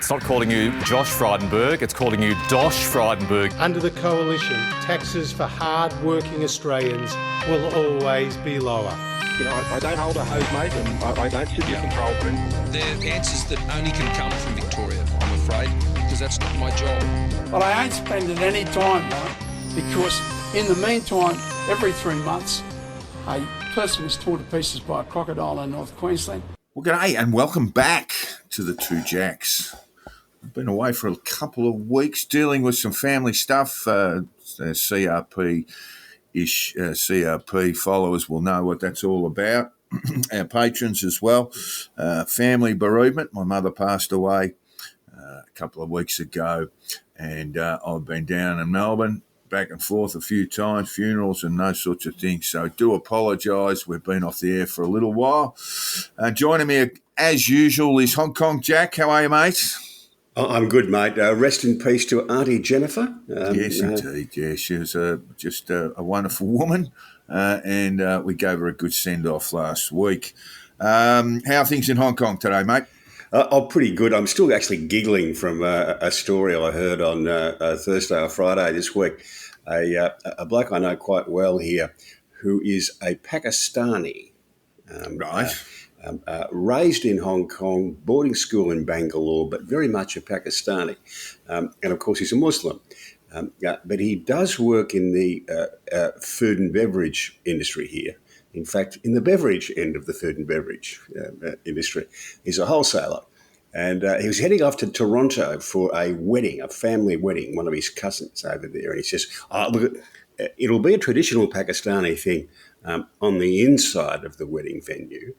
It's not calling you Josh Frydenberg, it's calling you Dosh Frydenberg. Under the Coalition, taxes for hard-working Australians will always be lower. You know, I don't hold a hose, mate, and I don't sit in the control room. They're answers that only can come from Victoria, I'm afraid, because that's not my job. But I ain't spending any time, mate, because in the meantime, every 3 months, a person was torn to pieces by a crocodile in North Queensland. Well, g'day and welcome back to the Two Jacks. I've been away for a couple of weeks dealing with some family stuff. CRP-ish, CRP followers will know what that's all about. Our patrons as well. Family bereavement. My mother passed away a couple of weeks ago, and I've been down in Melbourne, back and forth a few times, funerals and those sorts of things. So do apologise. We've been off the air for a little while. Joining me as usual is Hong Kong Jack. How are you, mate? I'm good, mate. Rest in peace to Auntie Jennifer. Yes, indeed. Yeah, she was just a wonderful woman, and we gave her a good send-off last week. How are things in Hong Kong today, mate? Pretty good. I'm still actually giggling from a story I heard on Thursday or Friday this week. A bloke I know quite well here who is a Pakistani. Right. Raised in Hong Kong, boarding school in Bangalore, but very much a Pakistani. And of course, he's a Muslim. But he does work in the food and beverage industry here. In fact, in the beverage end of the food and beverage industry. He's a wholesaler. And he was heading off to Toronto for a wedding, a family wedding, one of his cousins over there. And he says, look, it'll be a traditional Pakistani thing on the inside of the wedding venue.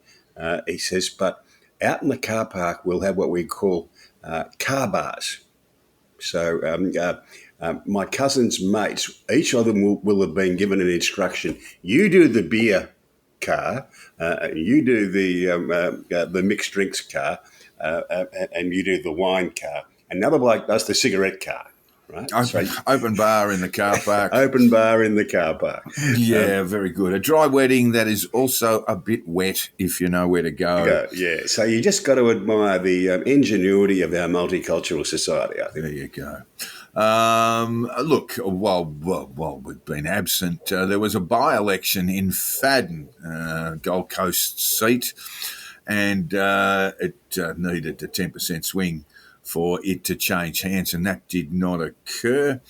He says, but out in the car park, we'll have what we call car bars. So my cousin's mates, each of them will have been given an instruction. You do the beer car, you do the mixed drinks car, and you do the wine car. Another bloke does the cigarette car. Right? Open bar in the car park. Open bar in the car park. Yeah, very good. A dry wedding that is also a bit wet if you know where to go. Yeah, so you just got to admire the ingenuity of our multicultural society, I think. There you go. Look, while we've been absent, there was a by-election in Fadden, Gold Coast seat, and it needed a 10% swing for it to change hands, and that did not occur.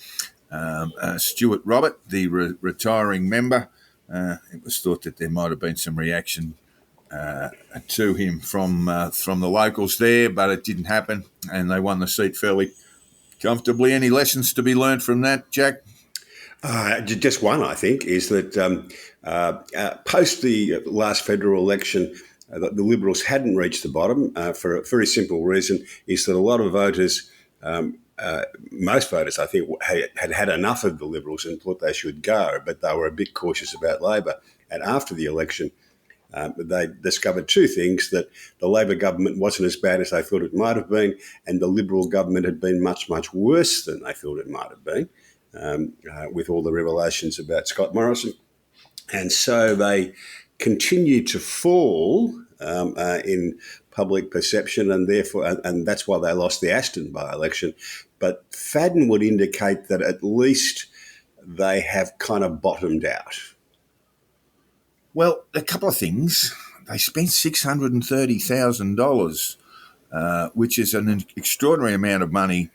Stuart Robert, the retiring member, it was thought that there might have been some reaction to him from the locals there, but it didn't happen, and they won the seat fairly comfortably. Any lessons to be learned from that, Jack? Just one, I think, is that post the last federal election, the Liberals hadn't reached the bottom for a very simple reason, is that a lot of voters, most voters, I think, had enough of the Liberals and thought they should go, but they were a bit cautious about Labor. And after the election, they discovered two things: that the Labor government wasn't as bad as they thought it might have been, and the Liberal government had been much, much worse than they thought it might have been, with all the revelations about Scott Morrison. And so they continued to fall in public perception, and therefore, and that's why they lost the Aston by-election. But Fadden would indicate that at least they have kind of bottomed out. Well, a couple of things. They spent $630,000, which is an extraordinary amount of money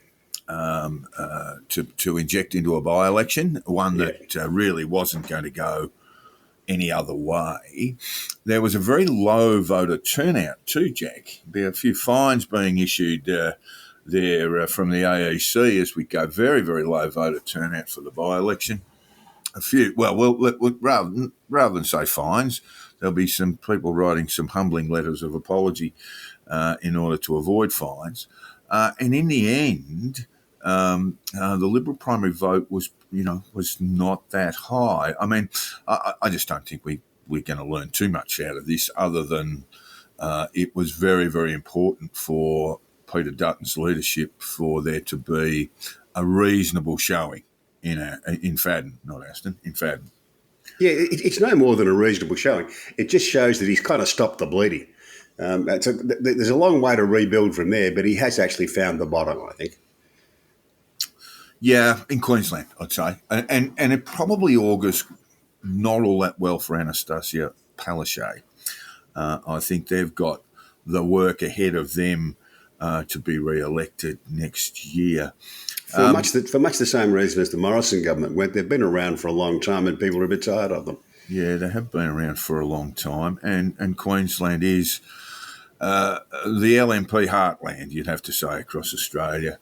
to inject into a by-election, one that really wasn't going to go any other way. There was a very low voter turnout too, Jack. There are a few fines being issued there from the AEC as we go. Very, very low voter turnout for the by-election. A few, rather than say fines, there'll be some people writing some humbling letters of apology in order to avoid fines. And in the end, the Liberal primary vote was not that high. I mean, I just don't think we're going to learn too much out of this, other than it was very, very important for Peter Dutton's leadership for there to be a reasonable showing in Fadden, not Aston, in Fadden. Yeah, it's no more than a reasonable showing. It just shows that he's kind of stopped the bleeding. There's a long way to rebuild from there, but he has actually found the bottom, I think. Yeah, in Queensland, I'd say. And it probably augurs not all that well for Anastasia Palaszczuk. I think they've got the work ahead of them to be re-elected next year. For much the same reason as the Morrison government went. They've been around for a long time and people are a bit tired of them. Yeah, they have been around for a long time. And Queensland is the LNP heartland, you'd have to say, across Australia.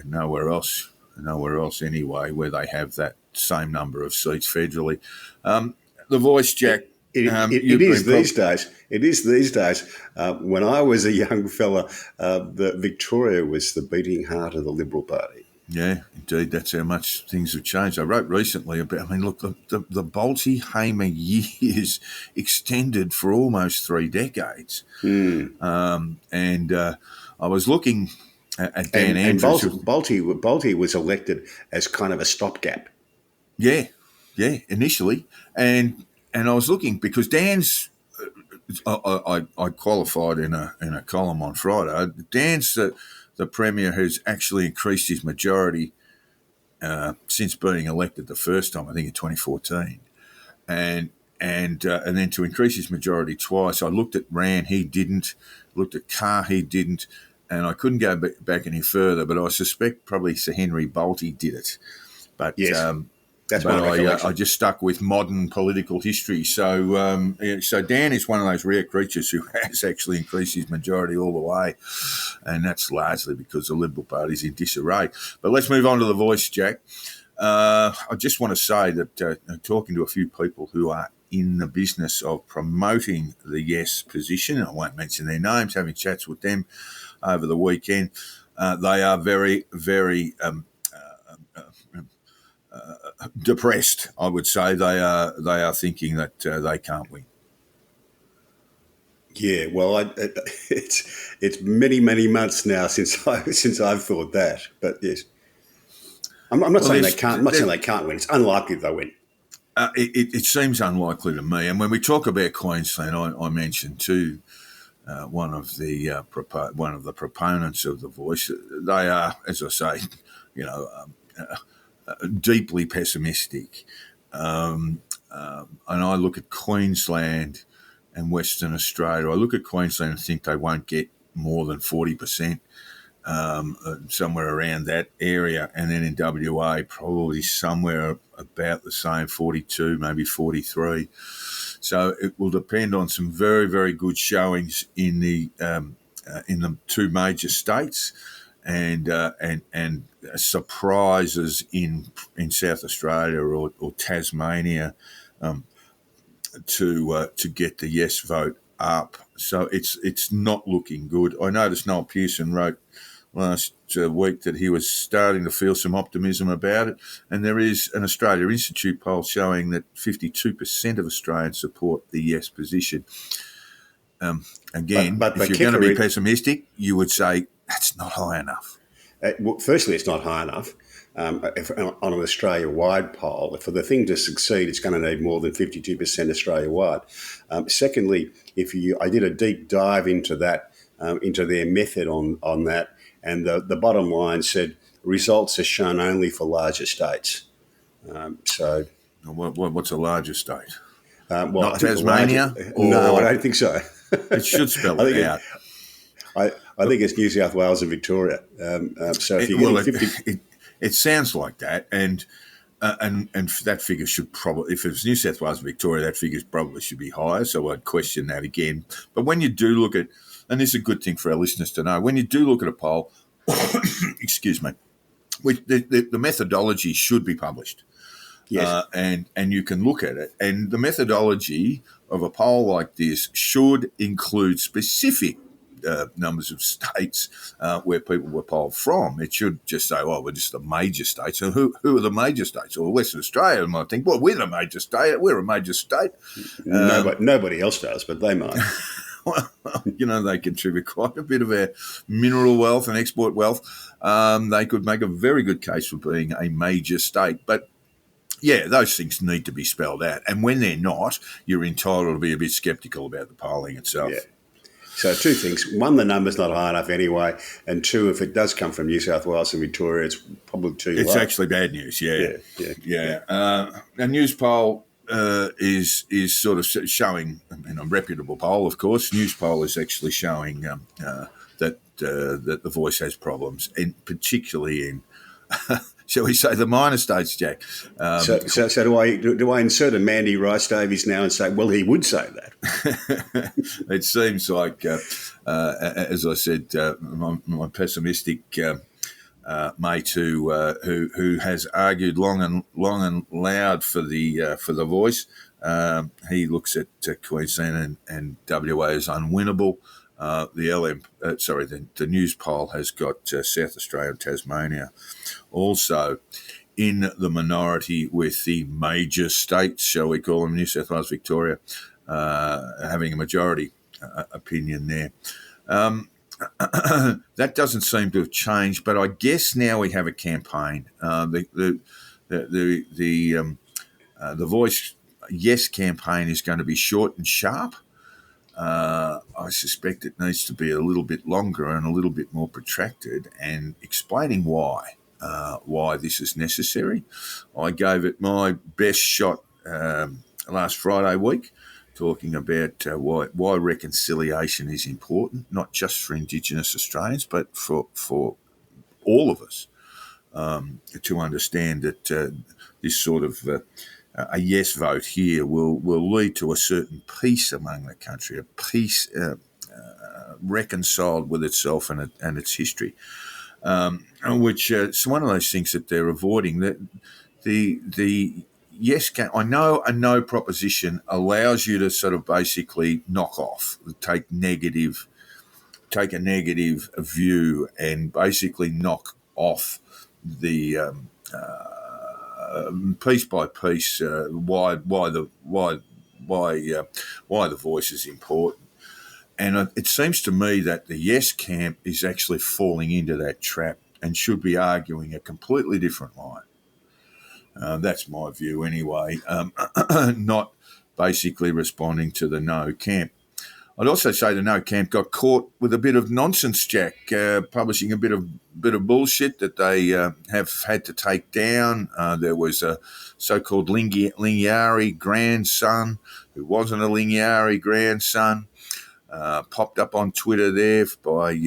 Nowhere else anyway, where they have that same number of seats federally. The Voice, Jack. It is these days. It is these days. When I was a young fella, Victoria was the beating heart of the Liberal Party. Yeah, indeed. That's how much things have changed. I wrote recently about, look, the Balti-Hamer years extended for almost 3 decades. And I was looking at Dan Andrews. And Balti was elected as kind of a stopgap. Yeah, initially. And I was looking because Dan's, I qualified in a column on Friday. Dan's the Premier who's actually increased his majority since being elected the first time, I think in 2014. And then to increase his majority twice, I looked at Rand, he didn't. Looked at Carr, he didn't. And I couldn't go back any further, but I suspect probably Sir Henry Balti did it. But yes. That's but I just stuck with modern political history. So so Dan is one of those rare creatures who has actually increased his majority all the way, and that's largely because the Liberal Party's in disarray. But let's move on to The Voice, Jack. I just want to say that talking to a few people who are in the business of promoting the yes position, I won't mention their names, having chats with them over the weekend, they are very, very depressed, I would say. They are thinking that they can't win. Yeah, well, it's many months now since I've thought that. But yes, I'm not saying they can't. I'm not saying they can't win. It's unlikely they'll win. It seems unlikely to me. And when we talk about Queensland, I mentioned too one of the proponents of The Voice. They are, as I say, deeply pessimistic. And I look at Queensland and Western Australia. I look at Queensland and think they won't get more than 40%, somewhere around that area. And then in WA, probably somewhere about the same, 42, maybe 43. So it will depend on some very, very good showings in the two major states. And surprises in South Australia or Tasmania to get the yes vote up. So it's not looking good. I noticed Noel Pearson wrote last week that he was starting to feel some optimism about it, and there is an Australia Institute poll showing that 52% of Australians support the yes position. Again, but if you're going to be pessimistic, you would say that's not high enough. Firstly, it's not high enough. On an Australia-wide poll, for the thing to succeed, it's going to need more than 52% Australia-wide. Secondly, I did a deep dive into that, into their method on that, and the bottom line said results are shown only for larger states. So, what's a larger state? Not Tasmania? No, I don't think so. It should spell it out. I think it's New South Wales and Victoria. So if you get 50, it sounds like that, and that figure should probably, if it's New South Wales and Victoria, that figure probably should be higher. So I'd question that again. But when you do look at, and this is a good thing for our listeners to know, when you do look at a poll, excuse me, the methodology should be published. yes, and you can look at it. And the methodology of a poll like this should include specific numbers of states where people were polled from. It should just say, well, we're just the major states. So who are the major states? Well, Western Australia might think, well, we're the major state. We're a major state. nobody else does, but they might. Well, they contribute quite a bit of our mineral wealth and export wealth. They could make a very good case for being a major state. But, yeah, those things need to be spelled out. And when they're not, you're entitled to be a bit sceptical about the polling itself. Yeah. So two things. One, the number's not high enough anyway. And two, if it does come from New South Wales and Victoria, it's probably too low. It's actually bad news, yeah. A news poll is sort of showing, a reputable poll, of course. News poll is actually showing that the Voice has problems, and particularly in, shall we say, the minor states, Jack. So do I insert a Mandy Rice Davies now and say, well, he would say that? It seems like, as I said, my pessimistic mate who has argued long and loud for the Voice. He looks at Queensland and WA as unwinnable. The news poll has got South Australia and Tasmania also in the minority, with the major states, shall we call them, New South Wales, Victoria, having a majority opinion there. That doesn't seem to have changed, but I guess now we have a campaign. The Voice Yes campaign is going to be short and sharp. I suspect it needs to be a little bit longer and a little bit more protracted, and explaining why this is necessary. I gave it my best shot last Friday week, talking about why reconciliation is important, not just for Indigenous Australians, but for all of us, to understand that this sort of a yes vote here will lead to a certain peace among the country, a peace reconciled with itself and its history, which is one of those things that they're avoiding. That the yes, I know a no proposition allows you to sort of basically knock off, take a negative view, and basically knock off the piece by piece why the Voice is important. And it seems to me that the yes camp is actually falling into that trap and should be arguing a completely different line. That's my view anyway, not basically responding to the no camp. I'd also say the no camp got caught with a bit of nonsense, Jack, publishing a bit of bullshit that they have had to take down. There was a so-called Lingiari grandson who wasn't a Lingiari grandson, popped up on Twitter there by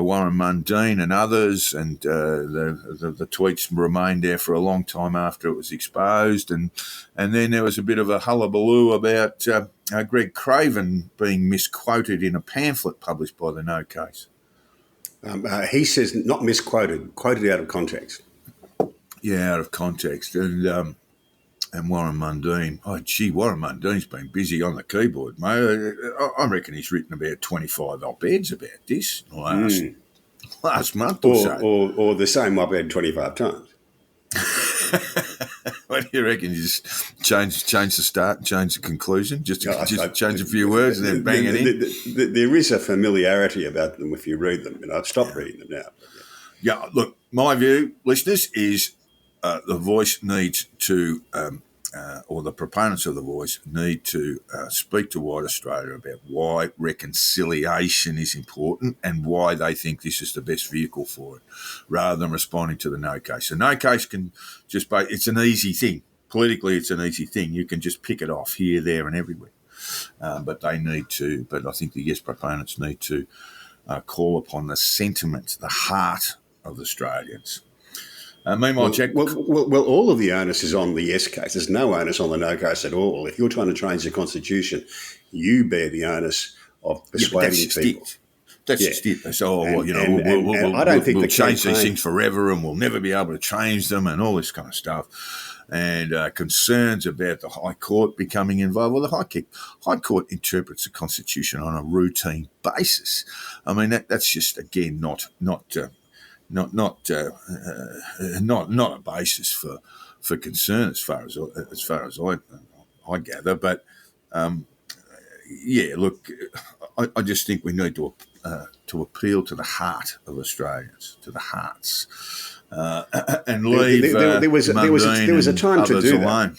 Warren Mundine and others, and the tweets remained there for a long time after it was exposed, and then there was a bit of a hullabaloo about Greg Craven being misquoted in a pamphlet published by the No Case. He says not misquoted, quoted out of context. Yeah, out of context, and Warren Mundine. Oh, gee, Warren Mundine's been busy on the keyboard, mate. I reckon he's written about 25 op-eds about this last month or so. Or the same op-ed 25 times. What do you reckon? You just change the start and change the conclusion? Just change a few words and then bang it in? There is a familiarity about them if you read them. I've stopped reading them now. Yeah, look, my view, listeners, is the Voice needs to, or the proponents of the Voice need to speak to white Australia about why reconciliation is important and why they think this is the best vehicle for it, rather than responding to the No Case. The No Case can just, it's an easy thing. Politically, it's an easy thing. You can just pick it off here, there and everywhere. But I think the Yes proponents need to call upon the sentiment, the heart of Australians. Meanwhile, Jack... Well, all of the onus is on the Yes case. There's no onus on the No case at all. If you're trying to change the Constitution, you bear the onus of persuading people. That's just it. So, I don't think we'll change these things forever and we'll never be able to change them and all this kind of stuff. And concerns about the High Court becoming involved. Well, the High Court interprets the Constitution on a routine basis. I mean, that's just, again, not a basis for concern as far as I gather. But look, I just think we need to appeal to the heart of Australians, to the hearts, and leave. There was a time to do alone.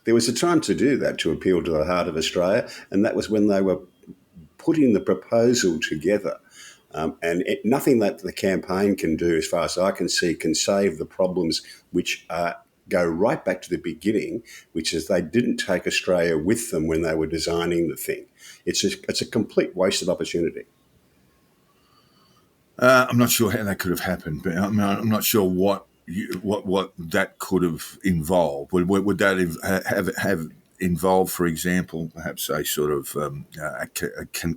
There was a time to do that, to appeal to the heart of Australia, and that was when they were putting the proposal together. Nothing that the campaign can do, as far as I can see, can save the problems which go right back to the beginning, which is they didn't take Australia with them when they were designing the thing. It's a complete waste of opportunity. I'm not sure how that could have happened, but I'm not sure what that could have involved. Would that have involved, for example, perhaps a sort of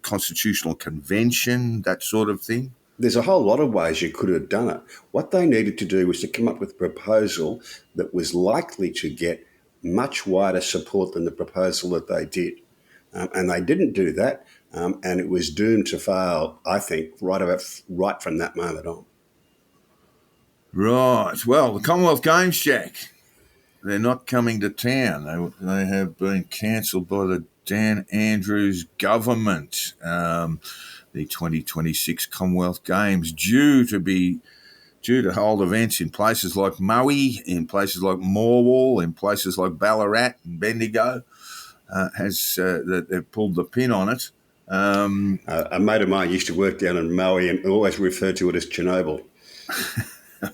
constitutional convention, that sort of thing? There's a whole lot of ways you could have done it. What they needed to do was to come up with a proposal that was likely to get much wider support than the proposal that they did. And they didn't do that, and it was doomed to fail, I think, right from that moment on. Right. Well, the Commonwealth Games, Jack, they're not coming to town. They have been cancelled by the Dan Andrews government. The 2026 Commonwealth Games due to hold events in places like Maui, in places like Morwell, in places like Ballarat and Bendigo. They've pulled the pin on it. A mate of mine used to work down in Maui and always referred to it as Chernobyl.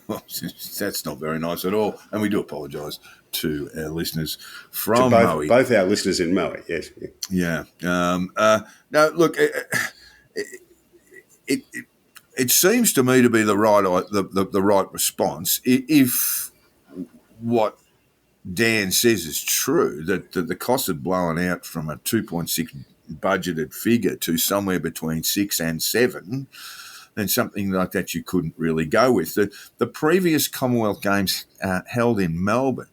Well, that's not very nice at all. And we do apologise to our listeners from Maui. Both our listeners in Maui, yes. Yeah. No, look, it seems to me to be the right response if what Dan says is true, that the costs have blown out from a 2.6 budgeted figure to somewhere between 6 and 7. Then something like that you couldn't really go with. The previous Commonwealth Games held in Melbourne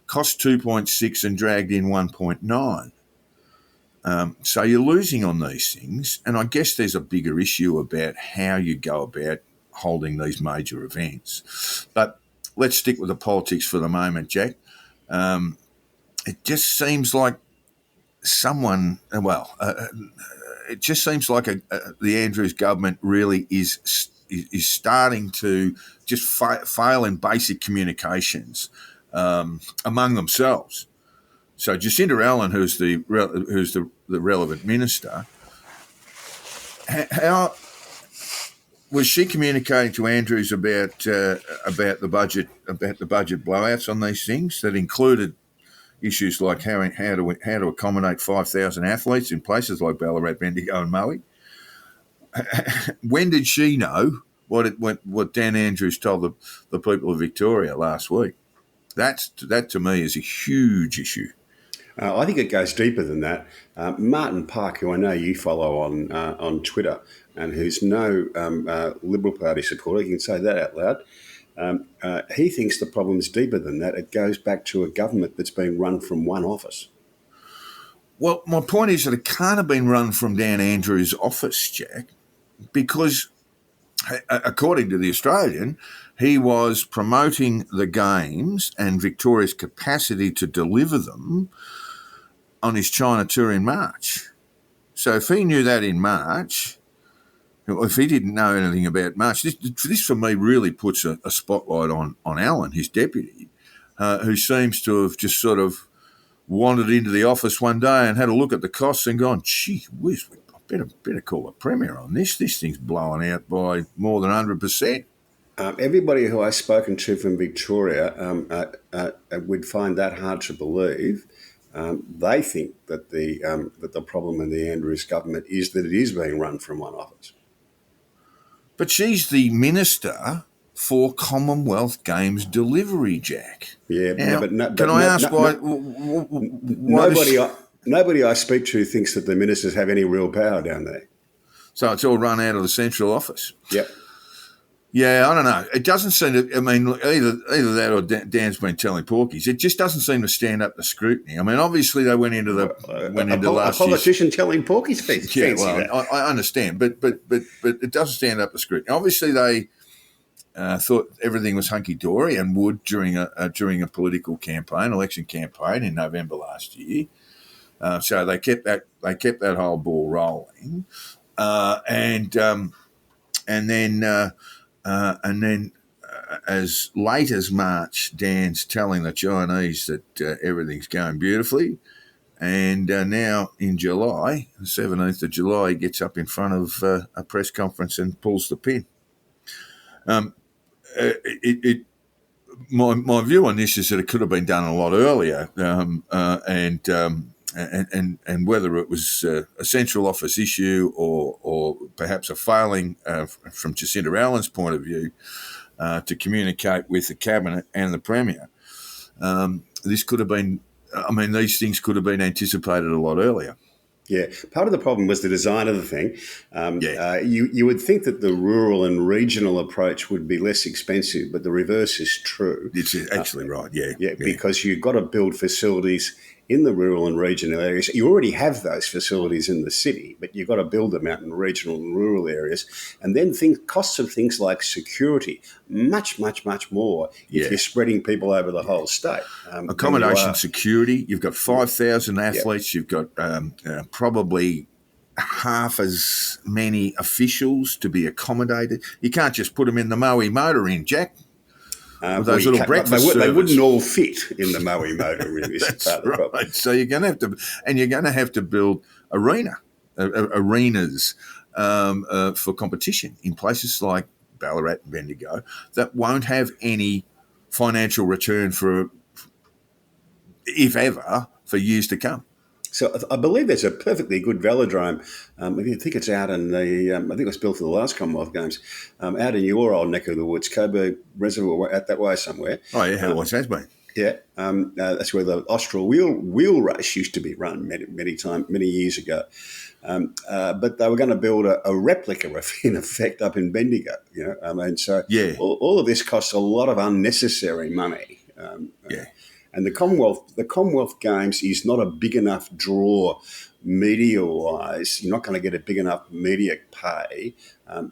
cost 2.6 and dragged in 1.9. So you're losing on these things, and I guess there's a bigger issue about how you go about holding these major events. But let's stick with the politics for the moment, Jack. It just seems like it just seems like the Andrews government really is starting to just fail in basic communications among themselves. So Jacinda Allen, who's the relevant minister, how was she communicating to Andrews about the budget blowouts on these things that included issues like how to accommodate 5,000 athletes in places like Ballarat, Bendigo and Maui? When did she know what Dan Andrews told the people of Victoria last week? That to me is a huge issue. I think it goes deeper than that. Martin Park, who I know you follow on Twitter and who's no Liberal Party supporter, you can say that out loud, he thinks the problem is deeper than that. It goes back to a government that's being run from one office. Well, my point is that it can't have been run from Dan Andrews' office, Jack, because according to The Australian, he was promoting the Games and Victoria's capacity to deliver them on his China tour in March. So if he knew that in March, if he didn't know anything about March, this for me really puts a spotlight on Allen, his deputy, who seems to have just sort of wandered into the office one day and had a look at the costs and gone, gee whiz, I better call the Premier on this. This thing's blowing out by more than 100%. Everybody who I've spoken to from Victoria would find that hard to believe. They think that the problem in the Andrews government is that it is being run from one office. But she's the minister for Commonwealth Games delivery, Jack. Yeah, now, but can I ask why? Nobody I speak to thinks that the ministers have any real power down there. So it's all run out of the central office. Yep. Yeah, I don't know. It doesn't seem to. I mean, either that or Dan's been telling porkies. It just doesn't seem to stand up to scrutiny. I mean, obviously they went into last a politician telling porkies. Yeah, well, I understand, but it doesn't stand up to scrutiny. Obviously they thought everything was hunky dory and would during a political campaign, election campaign in November last year. So they kept that whole ball rolling, and then as late as March, Dan's telling the Chinese that everything's going beautifully, And now in July, the 17th of July, he gets up in front of a press conference and pulls the pin. My view on this is that it could have been done a lot earlier, and whether it was a central office issue or perhaps a failing from Jacinda Allen's point of view to communicate with the cabinet and the premier, this could have been. I mean, these things could have been anticipated a lot earlier. Yeah, part of the problem was the design of the thing. You would think that the rural and regional approach would be less expensive, but the reverse is true. It's actually right, yeah. Because you've got to build facilities in the rural and regional areas. You already have those facilities in the city, but you've got to build them out in regional and rural areas. And then costs of things like security, much, much, much more if you're spreading people over the whole state. Accommodation, security, you've got 5,000 athletes, you've got probably half as many officials to be accommodated. You can't just put them in the Moe motor inn, Jack. Those little breakfast they wouldn't all fit in the Moe motor room. That's right. So you're going to have to build arenas for competition in places like Ballarat and Bendigo that won't have any financial return for, if ever, for years to come. So I believe there's a perfectly good velodrome. I think it's out in the. I think it was built for the last Commonwealth Games, out in your old neck of the woods, Coburg Reservoir, out that way somewhere. Oh yeah, it always has been. Yeah, that's where the Austral wheel race used to be run many years ago. But they were going to build a replica, in effect, up in Bendigo. And so all of this costs a lot of unnecessary money. And the Commonwealth Games is not a big enough draw media-wise. You're not going to get a big enough media pay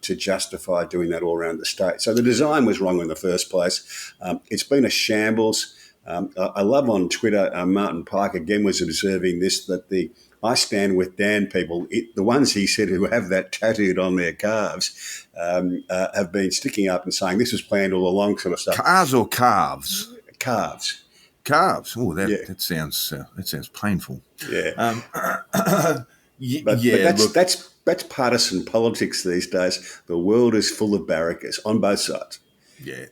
to justify doing that all around the state. So the design was wrong in the first place. It's been a shambles. I love on Twitter, Martin Pike again was observing this, that the I stand with Dan people, the ones he said who have that tattooed on their calves, have been sticking up and saying this was planned all along, sort of stuff. Calves or calves? Calves. Calves. Oh, that sounds painful. Yeah. That's partisan politics these days. The world is full of barrackers on both sides. Yeah.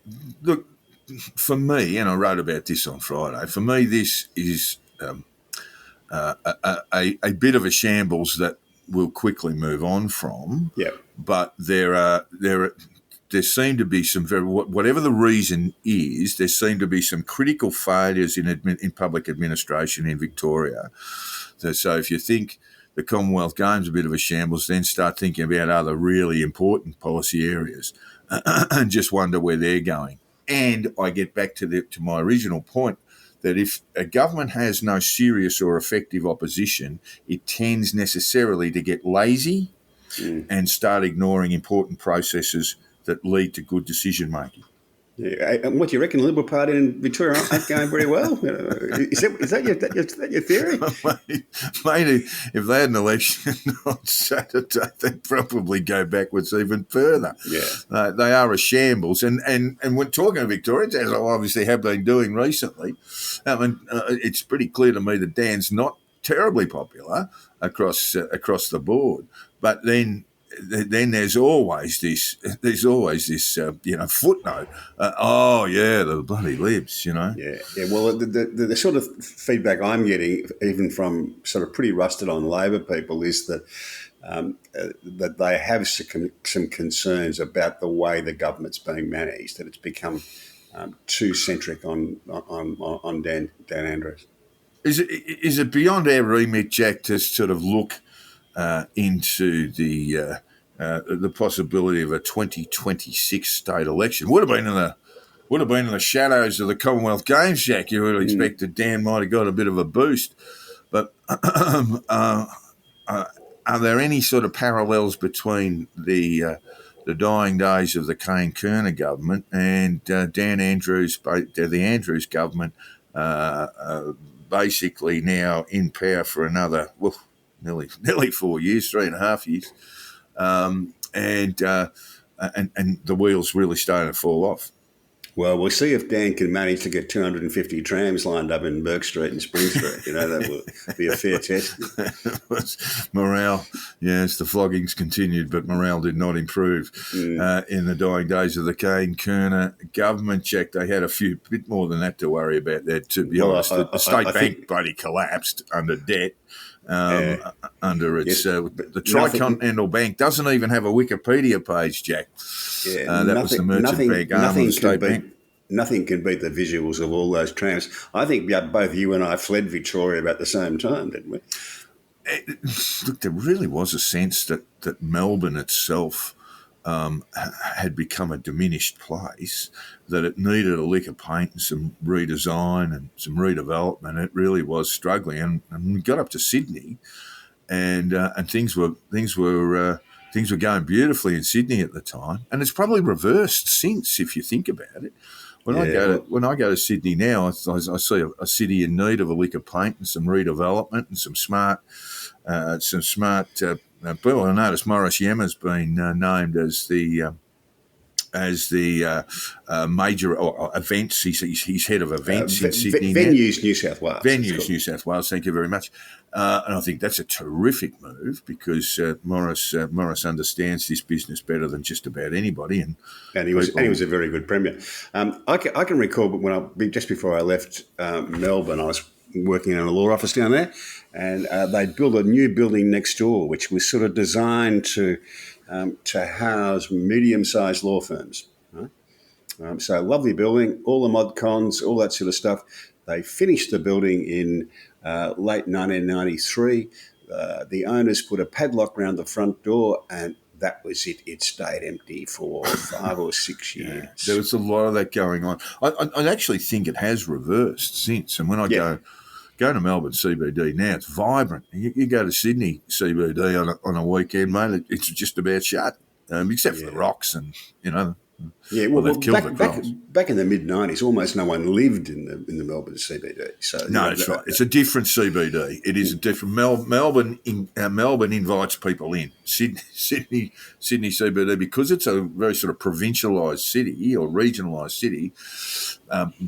Look, for me, and I wrote about this on Friday. For me, this is a bit of a shambles that we'll quickly move on from. Yeah. But there seem to be some whatever the reason is, there seem to be some critical failures in public administration in Victoria. So if you think the Commonwealth Games are a bit of a shambles, then start thinking about other really important policy areas and just wonder where they're going. And I get back to my original point that if a government has no serious or effective opposition, it tends necessarily to get lazy and start ignoring important processes that lead to good decision making. Yeah, and what do you reckon? The Liberal Party in Victoria aren't going very well. Is that your theory? Maybe if they had an election on Saturday, they'd probably go backwards even further. Yeah, they are a shambles. And when talking to Victorians, as I obviously have been doing recently, I mean, it's pretty clear to me that Dan's not terribly popular across the board. But then there's always this footnote. The bloody Libs, Yeah. Well, the sort of feedback I'm getting, even from sort of pretty rusted on Labor people, is that that they have some concerns about the way the government's being managed. That it's become too centric on Dan Andrews. Is it beyond our remit, Jack, to sort of look into the possibility of a 2026 state election? Would have been in the shadows of the Commonwealth Games, Jack. You would have expected Dan might have got a bit of a boost, but are there any sort of parallels between the dying days of the Kane-Kerner government and Dan Andrews, the Andrews government, basically now in power for another nearly 4 years, 3.5 years, and the wheels really starting to fall off? Well, we'll see if Dan can manage to get 250 trams lined up in Burke Street and Spring Street. That will be a fair test. Morale, yes, the floggings continued, but morale did not improve in the dying days of the Kane-Kerner government. Jack, they had a bit more than that to worry about there, to be honest. The state bank bloody collapsed under debt. Under its the Tricontinental Bank doesn't even have a Wikipedia page, Jack. Yeah, that was the merchant bank arm of the state bank. Nothing can beat the visuals of all those trams. I think both you and I fled Victoria about the same time, didn't we? Look, there really was a sense that Melbourne itself had become a diminished place, that it needed a lick of paint and some redesign and some redevelopment. It really was struggling, and we got up to Sydney, and things were going beautifully in Sydney at the time, and it's probably reversed since, if you think about it. When I go to Sydney now, I see a city in need of a lick of paint and some redevelopment and some smart. Well, I noticed Morris Yemmer's been named as the major events. He's head of events in Sydney. Venues New South Wales. Venues New South Wales. Thank you very much. And I think that's a terrific move, because Morris understands this business better than just about anybody. And he was a very good premier. I can recall, but just before I left Melbourne, I was working in a law office down there, and they'd built a new building next door, which was sort of designed to house medium-sized law firms. Right? So lovely building, all the mod cons, all that sort of stuff. They finished the building in late 1993. The owners put a padlock around the front door, and that was it. It stayed empty for 5 or 6 years. There was a lot of that going on. I actually think it has reversed since. And when I go to Melbourne CBD now, it's vibrant. You go to Sydney CBD on a weekend, mate, it's just about shut, except for the rocks and, Yeah, well they've killed the crops. Back in the mid-90s, almost no one lived in the Melbourne CBD. So no, that's right. It's a different CBD. It is a different Melbourne invites people in. Sydney CBD, because it's a very sort of provincialised city or regionalised city.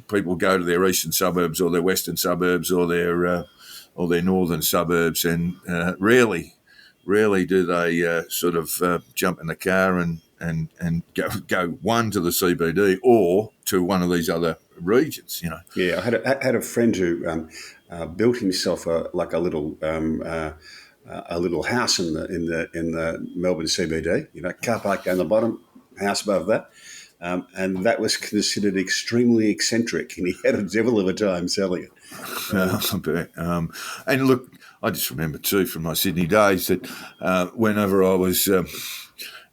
People go to their eastern suburbs or their western suburbs or their northern suburbs, and rarely do they sort of jump in the car and go one to the CBD or to one of these other regions, Yeah, I had a friend who built himself a little house in the Melbourne CBD. Car park down the bottom, house above that, and that was considered extremely eccentric, and he had a devil of a time selling it. I bet. And look, I just remember too from my Sydney days that whenever I was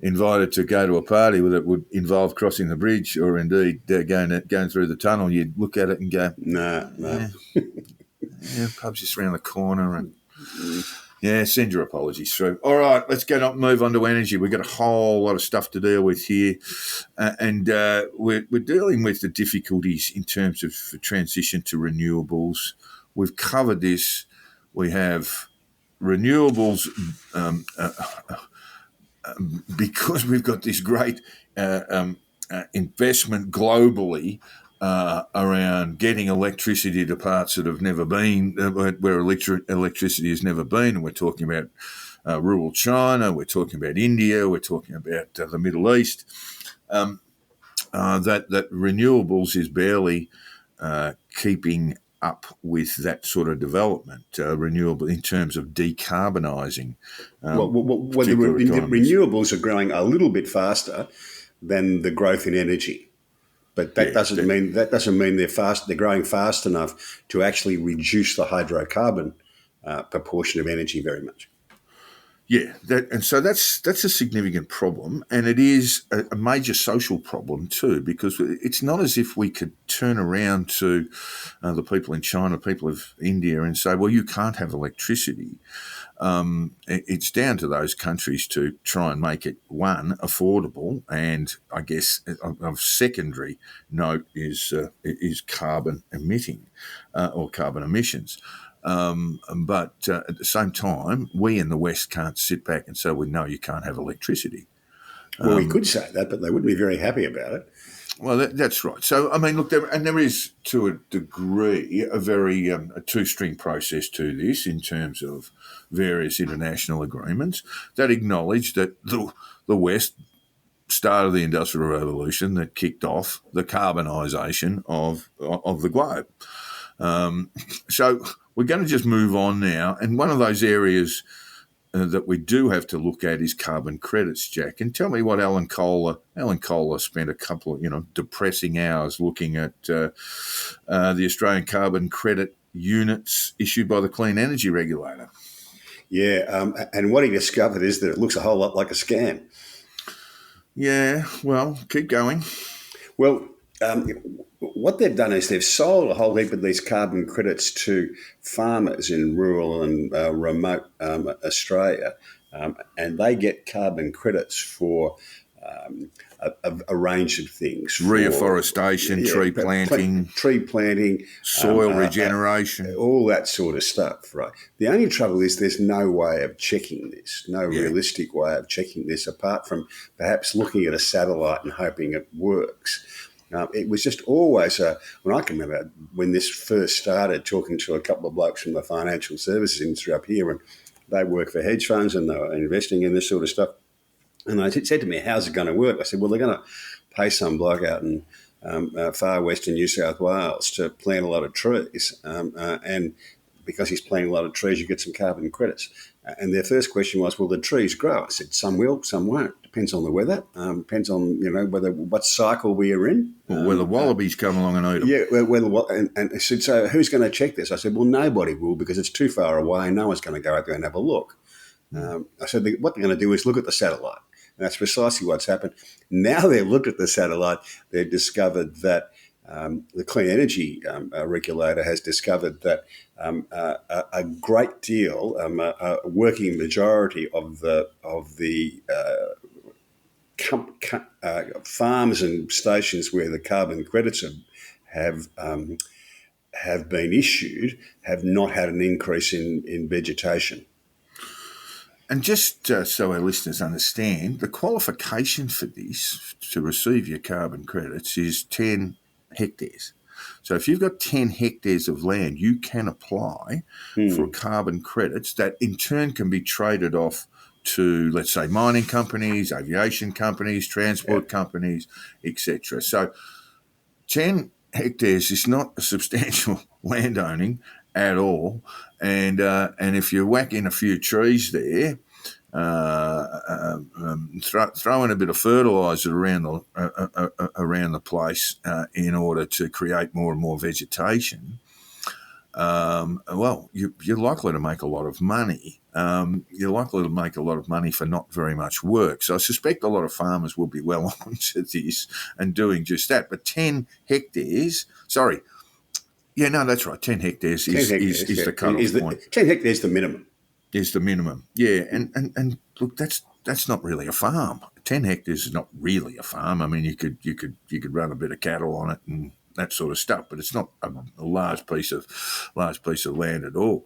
invited to go to a party that would involve crossing the bridge or indeed going through the tunnel, you'd look at it and go, no. Pub's just around the corner, and send your apologies through. All right, let's move on to energy. We've got a whole lot of stuff to deal with here, and we're dealing with the difficulties in terms of transition to renewables. We've covered this. We have renewables because we've got this great investment globally around getting electricity to parts that have never been, where electricity has never been. And we're talking about rural China, we're talking about India, we're talking about the Middle East. That renewables is barely keeping up with that sort of development, renewable in terms of decarbonising. The renewables are growing a little bit faster than the growth in energy, but that doesn't mean they're growing fast enough to actually reduce the hydrocarbon proportion of energy very much. Yeah, so that's a significant problem, and it is a major social problem too, because it's not as if we could turn around to the people in China, people of India, and say, well, you can't have electricity. It's down to those countries to try and make it, one, affordable, and I guess of secondary note is carbon emitting or carbon emissions. But at the same time, we in the West can't sit back and say, well, no, you can't have electricity. Well, we could say that, but they wouldn't be very happy about it. Well, that's right. So, I mean, look, there is, to a degree, a very a two-string process to this in terms of various international agreements that acknowledge that the West started the Industrial Revolution that kicked off the carbonisation of the globe. So we're going to just move on now, and one of those areas that we do have to look at is carbon credits, Jack. And tell me what Alan Kohler spent a couple of, depressing hours looking at the Australian carbon credit units issued by the Clean Energy Regulator. Yeah, and what he discovered is that it looks a whole lot like a scam. Yeah, well, keep going. Well, what they've done is they've sold a whole heap of these carbon credits to farmers in rural and remote Australia, and they get carbon credits for a range of things. Reforestation, tree planting, soil regeneration. All that sort of stuff, right? The only trouble is there's no way of checking this, realistic way of checking this, apart from perhaps looking at a satellite and hoping it works. It was just always when I can remember when this first started, talking to a couple of blokes from the financial services industry up here, and they work for hedge funds and they were investing in this sort of stuff. And they said to me, how's it going to work? I said, well, they're going to pay some bloke out in far western New South Wales to plant a lot of trees. And because he's planting a lot of trees, you get some carbon credits. And their first question was, will the trees grow? I said, some will, some won't. Depends on the weather. Depends on, what cycle we are in. Or whether wallabies come along and eat them. Yeah, and I said, so who's going to check this? I said, well, nobody will, because it's too far away and no one's going to go out there and have a look. I said, what they're going to do is look at the satellite. And that's precisely what's happened. Now they've looked at the satellite, they've discovered that the Clean Energy Regulator has discovered that a great deal, a working majority of the farms and stations where the carbon credits have been issued have not had an increase in vegetation. And just so our listeners understand, the qualification for this, to receive your carbon credits, is 10 hectares. So if you've got 10 hectares of land, you can apply for carbon credits that in turn can be traded off to, let's say, mining companies, aviation companies, transport companies, etc. So 10 hectares is not a substantial landowning at all, and if you whack in a few trees there, throw in a bit of fertiliser around the place in order to create more and more vegetation, well, you're likely to make a lot of money. You're likely to make a lot of money for not very much work. So I suspect a lot of farmers will be well onto this and doing just that. But 10 hectares, sorry. Yeah, no, that's right. 10 hectares is the cut-off point. 10 hectares the minimum. Is the minimum. Yeah, and look, that's not really a farm. 10 hectares is not really a farm. I mean, you could run a bit of cattle on it and that sort of stuff, but it's not a large piece of land at all.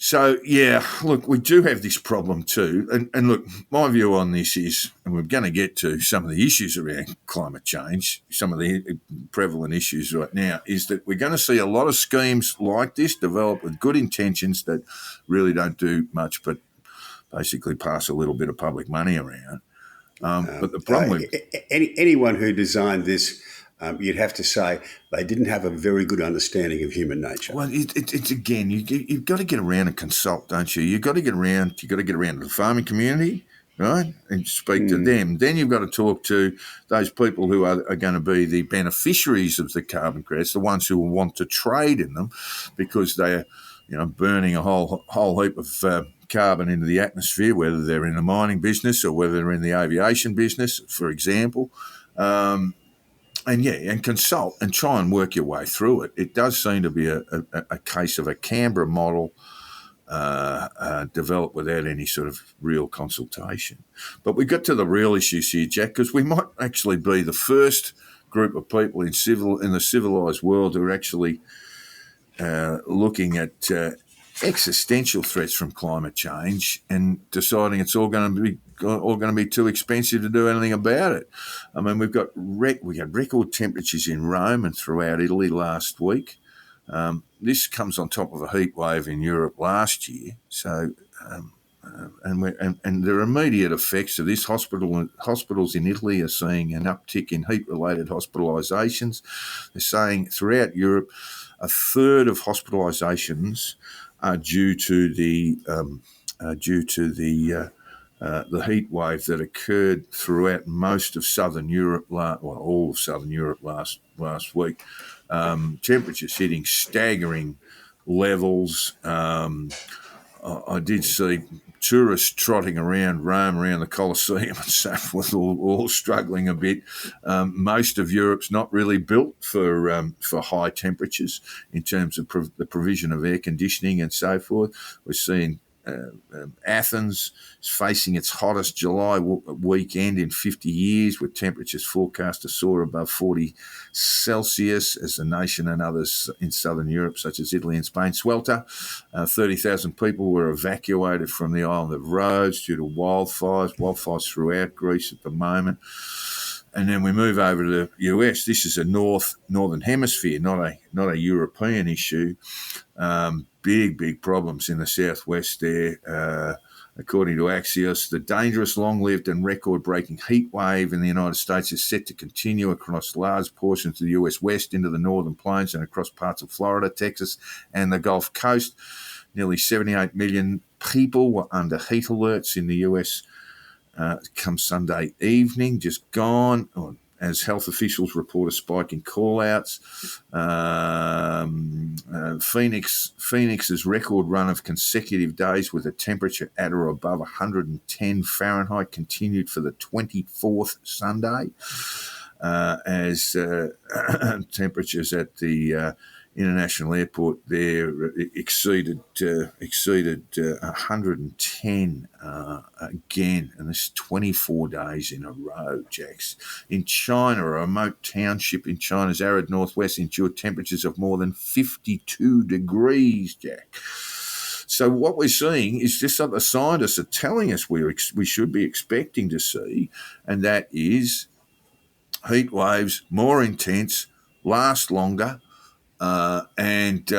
So, yeah, look, we do have this problem too. And look, my view on this is, and we're going to get to some of the issues around climate change, some of the prevalent issues right now, is that we're going to see a lot of schemes like this develop with good intentions that really don't do much but basically pass a little bit of public money around. But the problem with anyone who designed this, you'd have to say they didn't have a very good understanding of human nature. Well, it's again, you've got to get around and consult, don't you? You've got to get around to the farming community, right, and speak to them. Then you've got to talk to those people who are going to be the beneficiaries of the carbon credits, the ones who will want to trade in them because they're, burning a whole heap of carbon into the atmosphere, whether they're in the mining business or whether they're in the aviation business, for example. And consult and try and work your way through it. It does seem to be a case of a Canberra model developed without any sort of real consultation. But we got to the real issues here, Jack, because we might actually be the first group of people in the civilised world who are actually looking at existential threats from climate change and deciding it's all going to be all going to be too expensive to do anything about it. I mean, we had record temperatures in Rome and throughout Italy last week. This comes on top of a heat wave in Europe last year. So, and there are immediate effects of this. Hospitals in Italy are seeing an uptick in heat-related hospitalisations. They're saying throughout Europe, a third of hospitalisations are due to the heat wave that occurred throughout most of southern Europe, all of southern Europe last week. Temperatures hitting staggering levels. I did see tourists trotting around Rome, around the Colosseum and so forth, all struggling a bit. Most of Europe's not really built for high temperatures in terms of the provision of air conditioning and so forth. We're seeing Athens is facing its hottest July weekend in 50 years, with temperatures forecast to soar above 40 Celsius as the nation and others in southern Europe, such as Italy and Spain, swelter. 30,000 people were evacuated from the island of Rhodes due to wildfires throughout Greece at the moment. And then we move over to the US. This is a northern hemisphere, not a European issue. Big problems in the southwest there. According to Axios, the dangerous, long-lived and record-breaking heat wave in the United States is set to continue across large portions of the US West into the northern plains and across parts of Florida, Texas, and the Gulf Coast. Nearly 78 million people were under heat alerts in the US come Sunday evening, just gone, as health officials report a spike in call-outs. Phoenix's record run of consecutive days with a temperature at or above 110 Fahrenheit continued for the 24th Sunday, as temperatures at the international airport there exceeded 110 again, and this is 24 days in a row, Jax. In China, a remote township in China's arid northwest endured temperatures of more than 52 degrees, Jack. So what we're seeing is just what the scientists are telling us we should be expecting to see, and that is heat waves more intense, last longer, and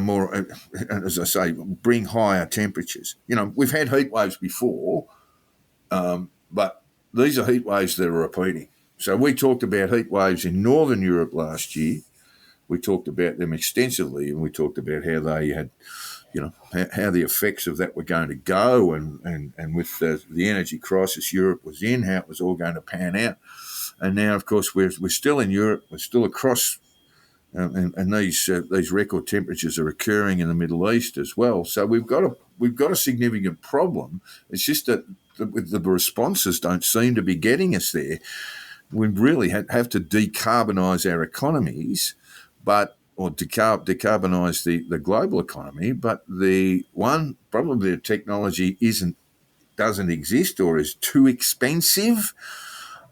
more, as I say, bring higher temperatures. You know, we've had heat waves before, but these are heat waves that are repeating. So we talked about heat waves in Northern Europe last year. We talked about them extensively, and we talked about how they had, how the effects of that were going to go, and with the energy crisis Europe was in, how it was all going to pan out. And now, of course, we're still in Europe. We're still across. And these record temperatures are occurring in the Middle East as well. So we've got a significant problem. It's just that the responses don't seem to be getting us there. We really have to decarbonise our economies, or decarbonise the global economy. But probably the technology doesn't exist or is too expensive,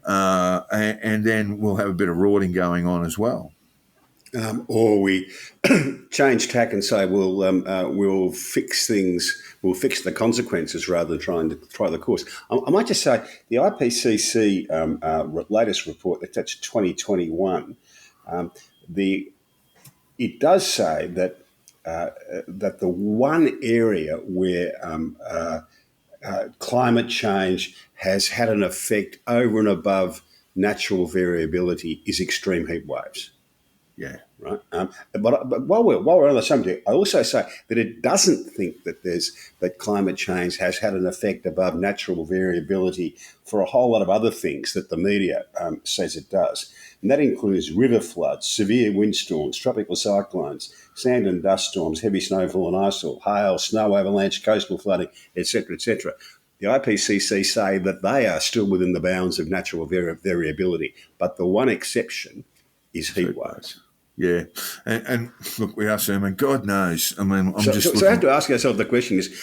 and then we'll have a bit of rorting going on as well. Or we change tack and say we'll fix things, we'll fix the consequences rather than trying to try the course. I might just say the IPCC latest report, that's 2021, it does say that the one area where climate change has had an effect over and above natural variability is extreme heat waves. Yeah. Right. But while we're on the subject, I also say that it doesn't think that climate change has had an effect above natural variability for a whole lot of other things that the media says it does. And that includes river floods, severe windstorms, tropical cyclones, sand and dust storms, heavy snowfall and icefall, hail, snow avalanche, coastal flooding, etc., etc. The IPCC say that they are still within the bounds of natural variability, but the one exception is heat waves. Yeah, and look, we are saying, God knows. I mean, So I have to ask ourselves the question is,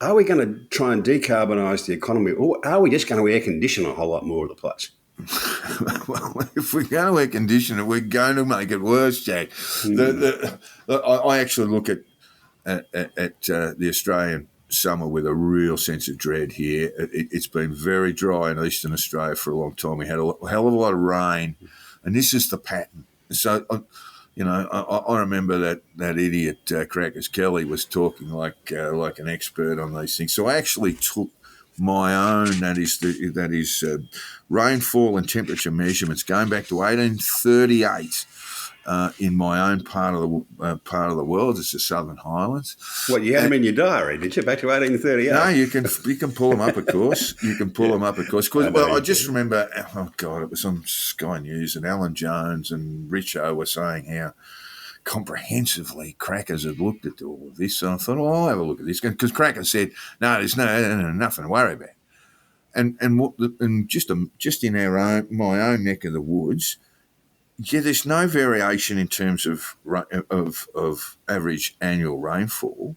are we going to try and decarbonise the economy, or are we just going to air condition a whole lot more of the place? Well, if we're going to air condition it, we're going to make it worse, Jack. I actually look at the Australian summer with a real sense of dread here. It's been very dry in eastern Australia for a long time. We had a hell of a lot of rain, and this is the pattern. So, I remember that idiot Crackers Kelly was talking like an expert on these things. So I actually took my own, that is rainfall and temperature measurements going back to 1838 in my own part of the world. It's the Southern Highlands. What, you had them in your diary, did you? Back to 1838? No, you can pull them up, of course. You can pull them up, of course. I just remember, oh God, it was on Sky News, and Alan Jones and Richo were saying how comprehensively Crackers had looked at all of this. So I thought, I'll have a look at this, because Crackers said, no, there's nothing to worry about. And just in my own neck of the woods, yeah, there's no variation in terms of average annual rainfall.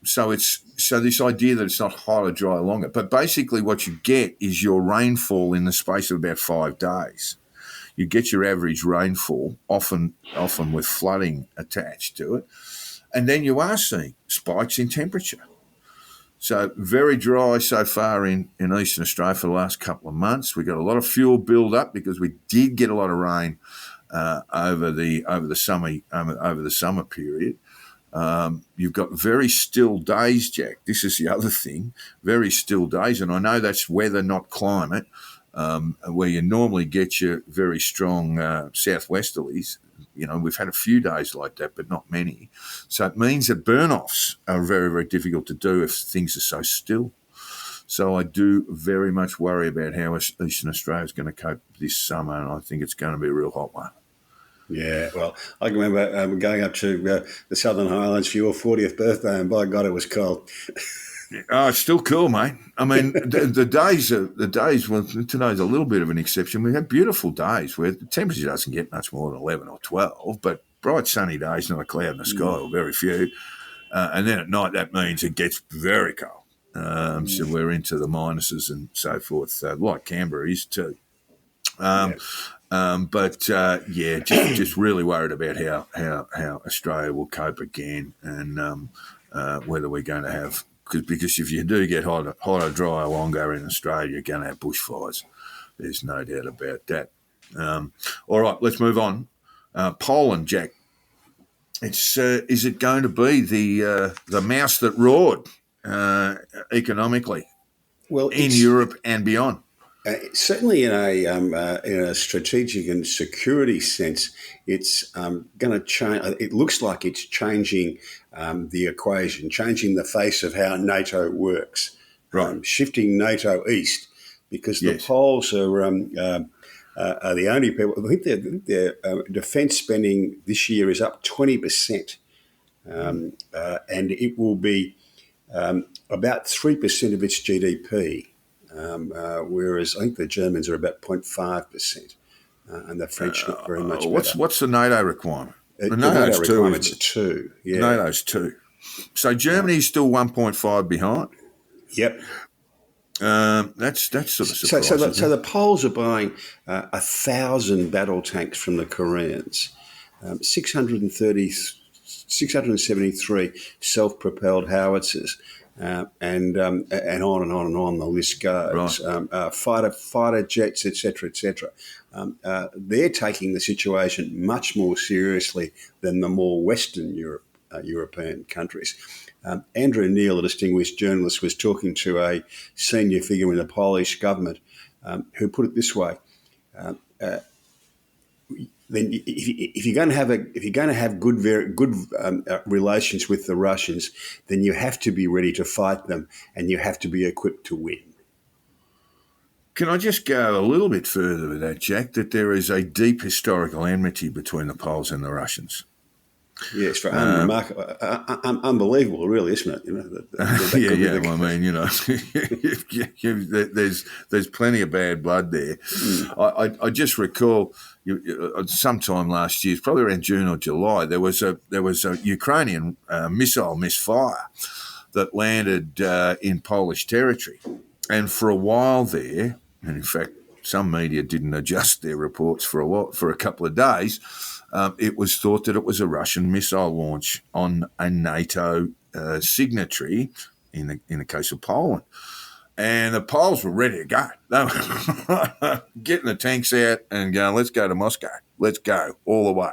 So this idea that it's not hot or dry longer, but basically what you get is your rainfall in the space of about 5 days. You get your average rainfall, often with flooding attached to it, and then you are seeing spikes in temperature. So very dry so far in Eastern Australia for the last couple of months. We got a lot of fuel build up because we did get a lot of rain over the summer period. You've got very still days, Jack. This is the other thing, very still days, and I know that's weather, not climate, where you normally get your very strong southwesterlies. We've had a few days like that, but not many. So it means that burn-offs are very, very difficult to do if things are so still. So I do very much worry about how Eastern Australia is going to cope this summer, and I think it's going to be a real hot one. Yeah, well, I can remember going up to the Southern Highlands for your 40th birthday, and by God, it was cold. Oh, it's still cool, mate. I mean, the days. Well, today's a little bit of an exception. We have beautiful days where the temperature doesn't get much more than 11 or 12, but bright sunny days, not a cloud in the sky, or very few. And then at night, that means it gets very cold. So we're into the minuses and so forth, like Canberra is too. Just really worried about how Australia will cope again, and whether we're going to have. Because if you do get hotter, drier, longer in Australia, you're going to have bushfires. There's no doubt about that. All right, let's move on. Poland, Jack. Is it going to be the mouse that roared economically? Well, in Europe and beyond. Certainly, in a strategic and security sense, it's going to change. It looks like it's changing the equation, changing the face of how NATO works, right? Shifting NATO east, because the Poles are the only people. I think their defence spending this year is up 20%, and it will be about 3% of its GDP. Whereas I think the Germans are about 0.5%, and the French not very much better. What's the NATO requirement? The NATO requirement's 2. Yeah. NATO's 2. So Germany's still 1.5 behind. Yep. That's sort of surprising. So the Poles are buying 1,000 battle tanks from the Koreans, 673 self-propelled howitzers. And on and on the list goes. Right. Fighter jets, etc., etc. They're taking the situation much more seriously than the more Western European countries. Andrew Neil, a distinguished journalist, was talking to a senior figure in the Polish government who put it this way. Then, if you're going to have good relations with the Russians, then you have to be ready to fight them, and you have to be equipped to win. Can I just go a little bit further with that, Jack? That there is a deep historical enmity between the Poles and the Russians. Yes, unbelievable, really, isn't it? Well, I mean, there's plenty of bad blood there. I just recall sometime last year, probably around June or July, there was a Ukrainian missile misfire that landed in Polish territory, and for a while there, and in fact, some media didn't adjust their reports for a couple of days. It was thought that it was a Russian missile launch on a NATO signatory in the case of Poland. And the Poles were ready to go. They were getting the tanks out and going, let's go to Moscow. Let's go all the way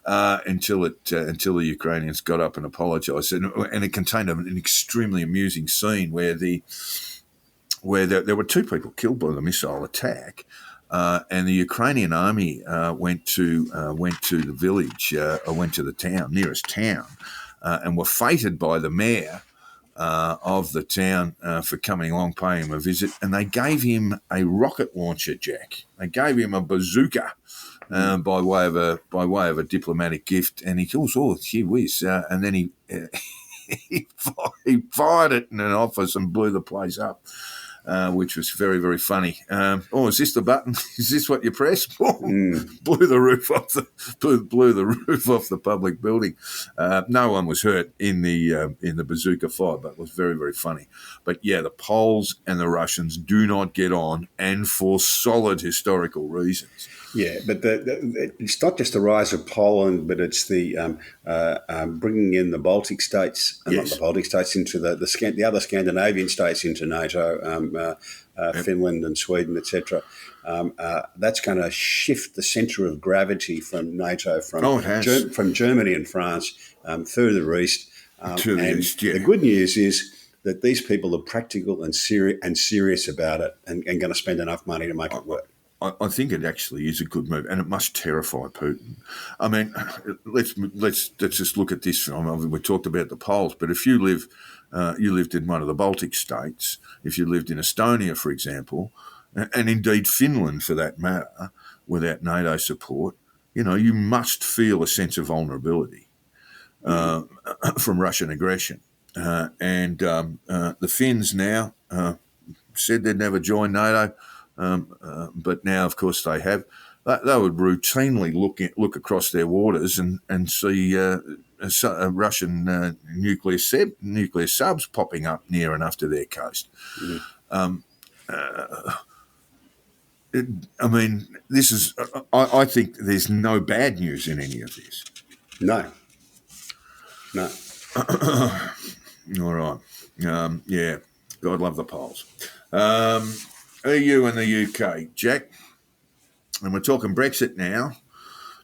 until the Ukrainians got up and apologised. And it contained an extremely amusing scene where there were 2 people killed by the missile attack, and the Ukrainian army went to the village, or went to the nearest town, and were feted by the mayor of the town for coming along, paying him a visit, and they gave him a rocket launcher, Jack. They gave him a bazooka by way of a diplomatic gift, and he goes, "Oh, gee whiz!" And then he fired it in an office and blew the place up. Which was very, very funny. Is this the button? Is this what you press? Blew the roof off the public building. No one was hurt in the bazooka fire, but it was very, very funny. But yeah, the Poles and the Russians do not get on, and for solid historical reasons. Yeah, but it's not just the rise of Poland, but it's the bringing in the Baltic states, not the Baltic states, into the other Scandinavian states into NATO, Finland and Sweden, etc. That's going to shift the centre of gravity from NATO, from Germany and France further east. The good news is that these people are practical and serious about it, and going to spend enough money to make it work. I think it actually is a good move, and it must terrify Putin. I mean, let's just look at this. I mean, we talked about the Poles, but if you lived in one of the Baltic states, if you lived in Estonia, for example, and indeed Finland for that matter, without NATO support, you must feel a sense of vulnerability from Russian aggression. And the Finns now said they'd never join NATO. But now, of course, they have. They would routinely look across their waters and see Russian nuclear subs popping up near enough to their coast. I mean, this is. I think there's no bad news in any of this. No. All right. Yeah. God love the Poles. EU and the UK, Jack, and we're talking Brexit now.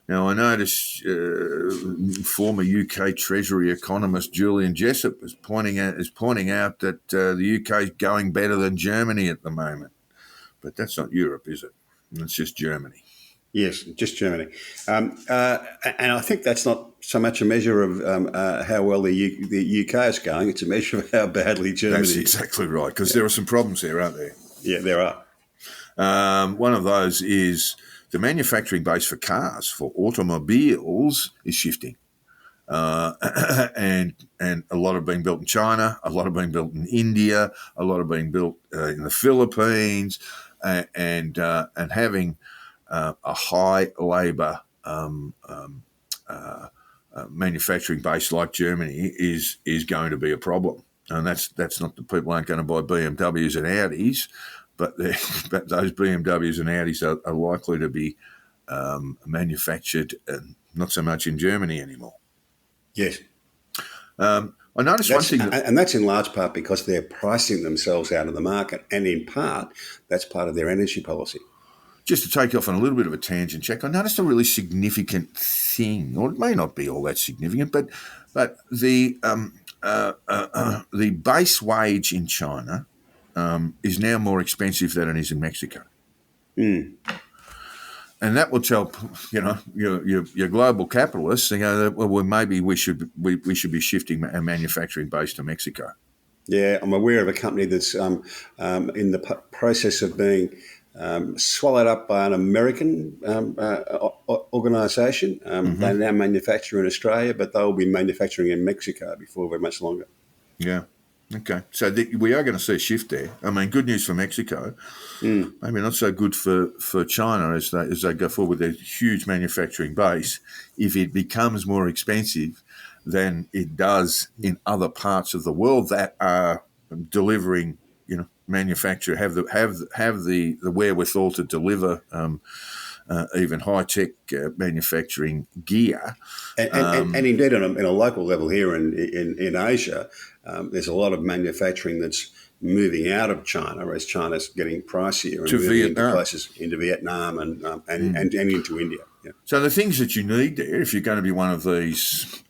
Now, I notice former UK Treasury economist Julian Jessop is pointing out that the UK is going better than Germany at the moment. But that's not Europe, is it? It's just Germany. Yes, just Germany. And I think that's not so much a measure of how well the UK is going. It's a measure of how badly Germany is. That's exactly right, because there are some problems there, aren't there? Yeah, there are. One of those is the manufacturing base for cars, for automobiles, is shifting. And a lot are being built in China, a lot are being built in India, a lot are being built in the Philippines, and having a high labour manufacturing base like Germany is going to be a problem. And that's not that people aren't going to buy BMWs and Audis, but those BMWs and Audis are likely to be manufactured not so much in Germany anymore. Yes. I noticed one thing. And that's in large part because they're pricing themselves out of the market. And in part, that's part of their energy policy. Just to take off on a little bit of a tangent, Jack, I noticed a really significant thing, or it may not be all that significant, but the base wage in China is now more expensive than it is in Mexico. And that will tell your global capitalists, well, maybe we should be shifting our manufacturing base to Mexico. Yeah, I'm aware of a company that's in the process of being swallowed up by an American organisation. They now manufacture in Australia, but they'll be manufacturing in Mexico before very much longer. Yeah. Okay. So we are going to see a shift there. I mean, good news for Mexico. Maybe not so good for China as they go forward with their huge manufacturing base. If it becomes more expensive than it does in other parts of the world that are delivering, manufacture, have the wherewithal to deliver even high-tech manufacturing gear. And indeed, in a local level here in Asia, there's a lot of manufacturing that's moving out of China as China's getting pricier and To moving Vietnam. into places, into Vietnam and into India. Yeah. So the things that you need there, if you're going to be one of these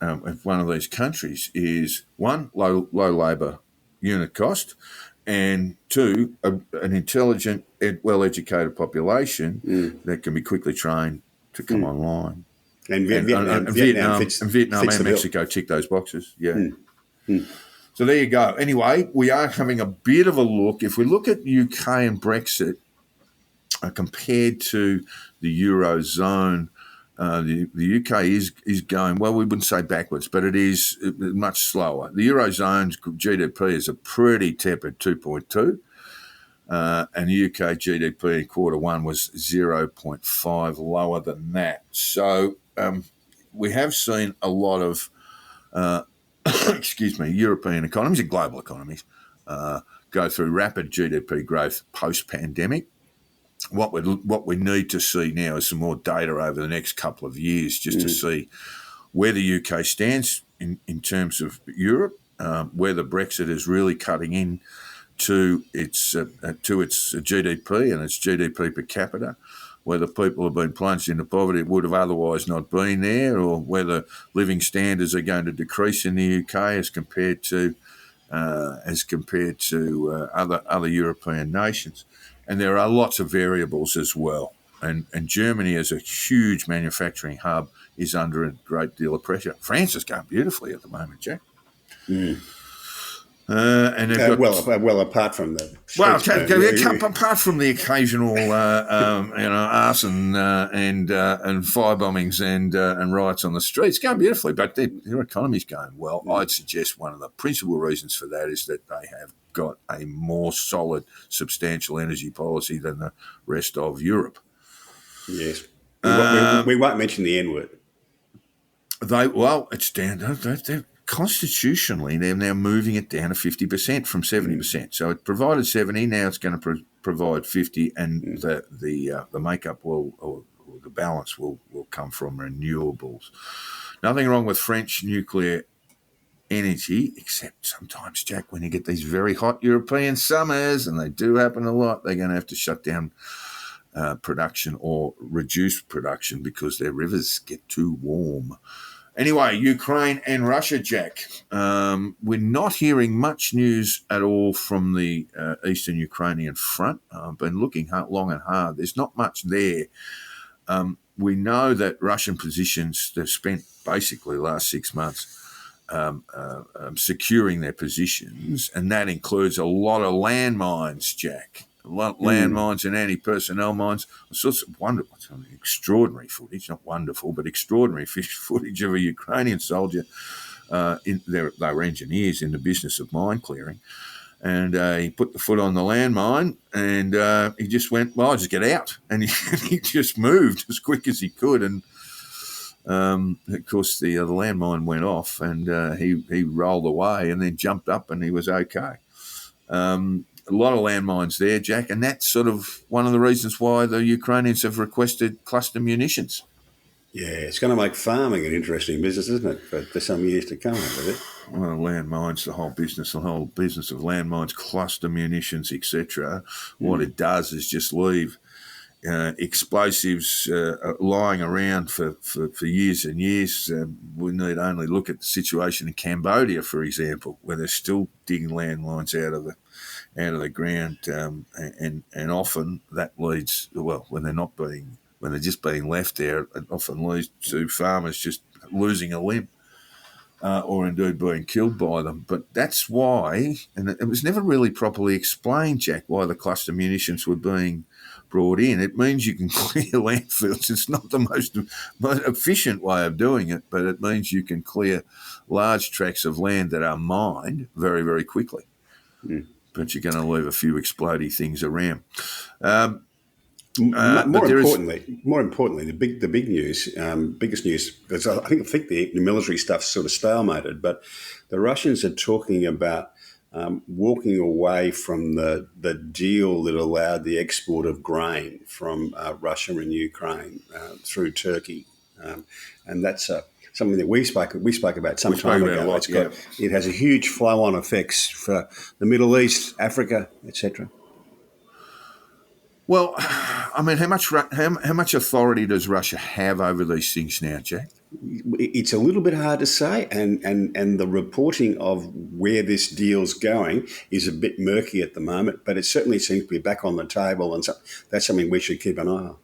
countries, is one, low labour unit cost, and two, an intelligent, well-educated population that can be quickly trained to come online. And Vietnam fits and the bill. Mexico tick those boxes. Yeah. So there you go. Anyway, we are having a bit of a look. If we look at UK and Brexit compared to the Eurozone, the UK is going, well, we wouldn't say backwards, but it is much slower. The Eurozone's GDP is a pretty tepid 2.2, and the UK GDP in quarter one was 0.5, lower than that. So we have seen a lot of European economies and global economies go through rapid GDP growth post-pandemic. What we need to see now is some more data over the next couple of years just to see where the UK stands in terms of Europe, whether Brexit is really cutting in to its GDP and its GDP per capita, whether people have been plunged into poverty that would have otherwise not been there, or whether living standards are going to decrease in the UK as compared to other European nations. And there are lots of variables as well. And Germany, as a huge manufacturing hub, is under a great deal of pressure. France is going beautifully at the moment, Jack. And they've got, apart from the apart from the occasional arson and fire bombings and riots on the streets, going beautifully, but their economy's going well. I'd suggest one of the principal reasons for that is that they have got a more solid, substantial energy policy than the rest of Europe. Yes, we won't mention the N word. It's down. They're constitutionally, they're now moving it down to 50% from 70%. So it provided 70, now it's going to provide 50, and the makeup or the balance will come from renewables. Nothing wrong with French nuclear energy, except sometimes, Jack, when you get these very hot European summers, and they do happen a lot, they're going to have to shut down production or reduce production because their rivers get too warm. Anyway, Ukraine and Russia, Jack. We're not hearing much news at all from the eastern Ukrainian front. I've been looking long and hard. There's not much there. We know that Russian positions, they've spent basically the last 6 months securing their positions, and that includes a lot of landmines, Jack. A lot of landmines and anti-personnel mines. I saw some extraordinary footage, not wonderful, but extraordinary footage of a Ukrainian soldier. They were engineers in the business of mine clearing, and he put the foot on the landmine, and he just went, well, I'll just get out. And he just moved as quick as he could, and of course, the landmine went off, and he rolled away and then jumped up, and he was okay. A lot of landmines there, Jack, and that's sort of one of the reasons why the Ukrainians have requested cluster munitions. Yeah, it's going to make farming an interesting business, isn't it, for some years to come, with it? Well, landmines, the whole business of landmines, cluster munitions, etc. What it does is just leave explosives lying around for years and years. We need only look at the situation in Cambodia, for example, where they're still digging landmines out of the ground, and often that leads, when they're just being left there, it often leads to farmers just losing a limb. Or indeed being killed by them. But that's why, and it was never really properly explained, Jack, why the cluster munitions were being brought in. It means you can clear landfills. It's not the most efficient way of doing it, but it means you can clear large tracts of land that are mined very, very quickly. But you're going to leave a few explodey things around. More importantly, the big news, biggest news, because I think the military stuff's sort of stalemated, but the Russians are talking about walking away from the deal that allowed the export of grain from Russia and Ukraine through Turkey, and that's something that we spoke about some time spoke about ago. a lot, It has a huge flow-on effects for the Middle East, Africa, etc. Well, I mean, how much authority does Russia have over these things now, Jack? It's a little bit hard to say, and the reporting of where this deal's going is a bit murky at the moment, but it certainly seems to be back on the table, and so that's something we should keep an eye on.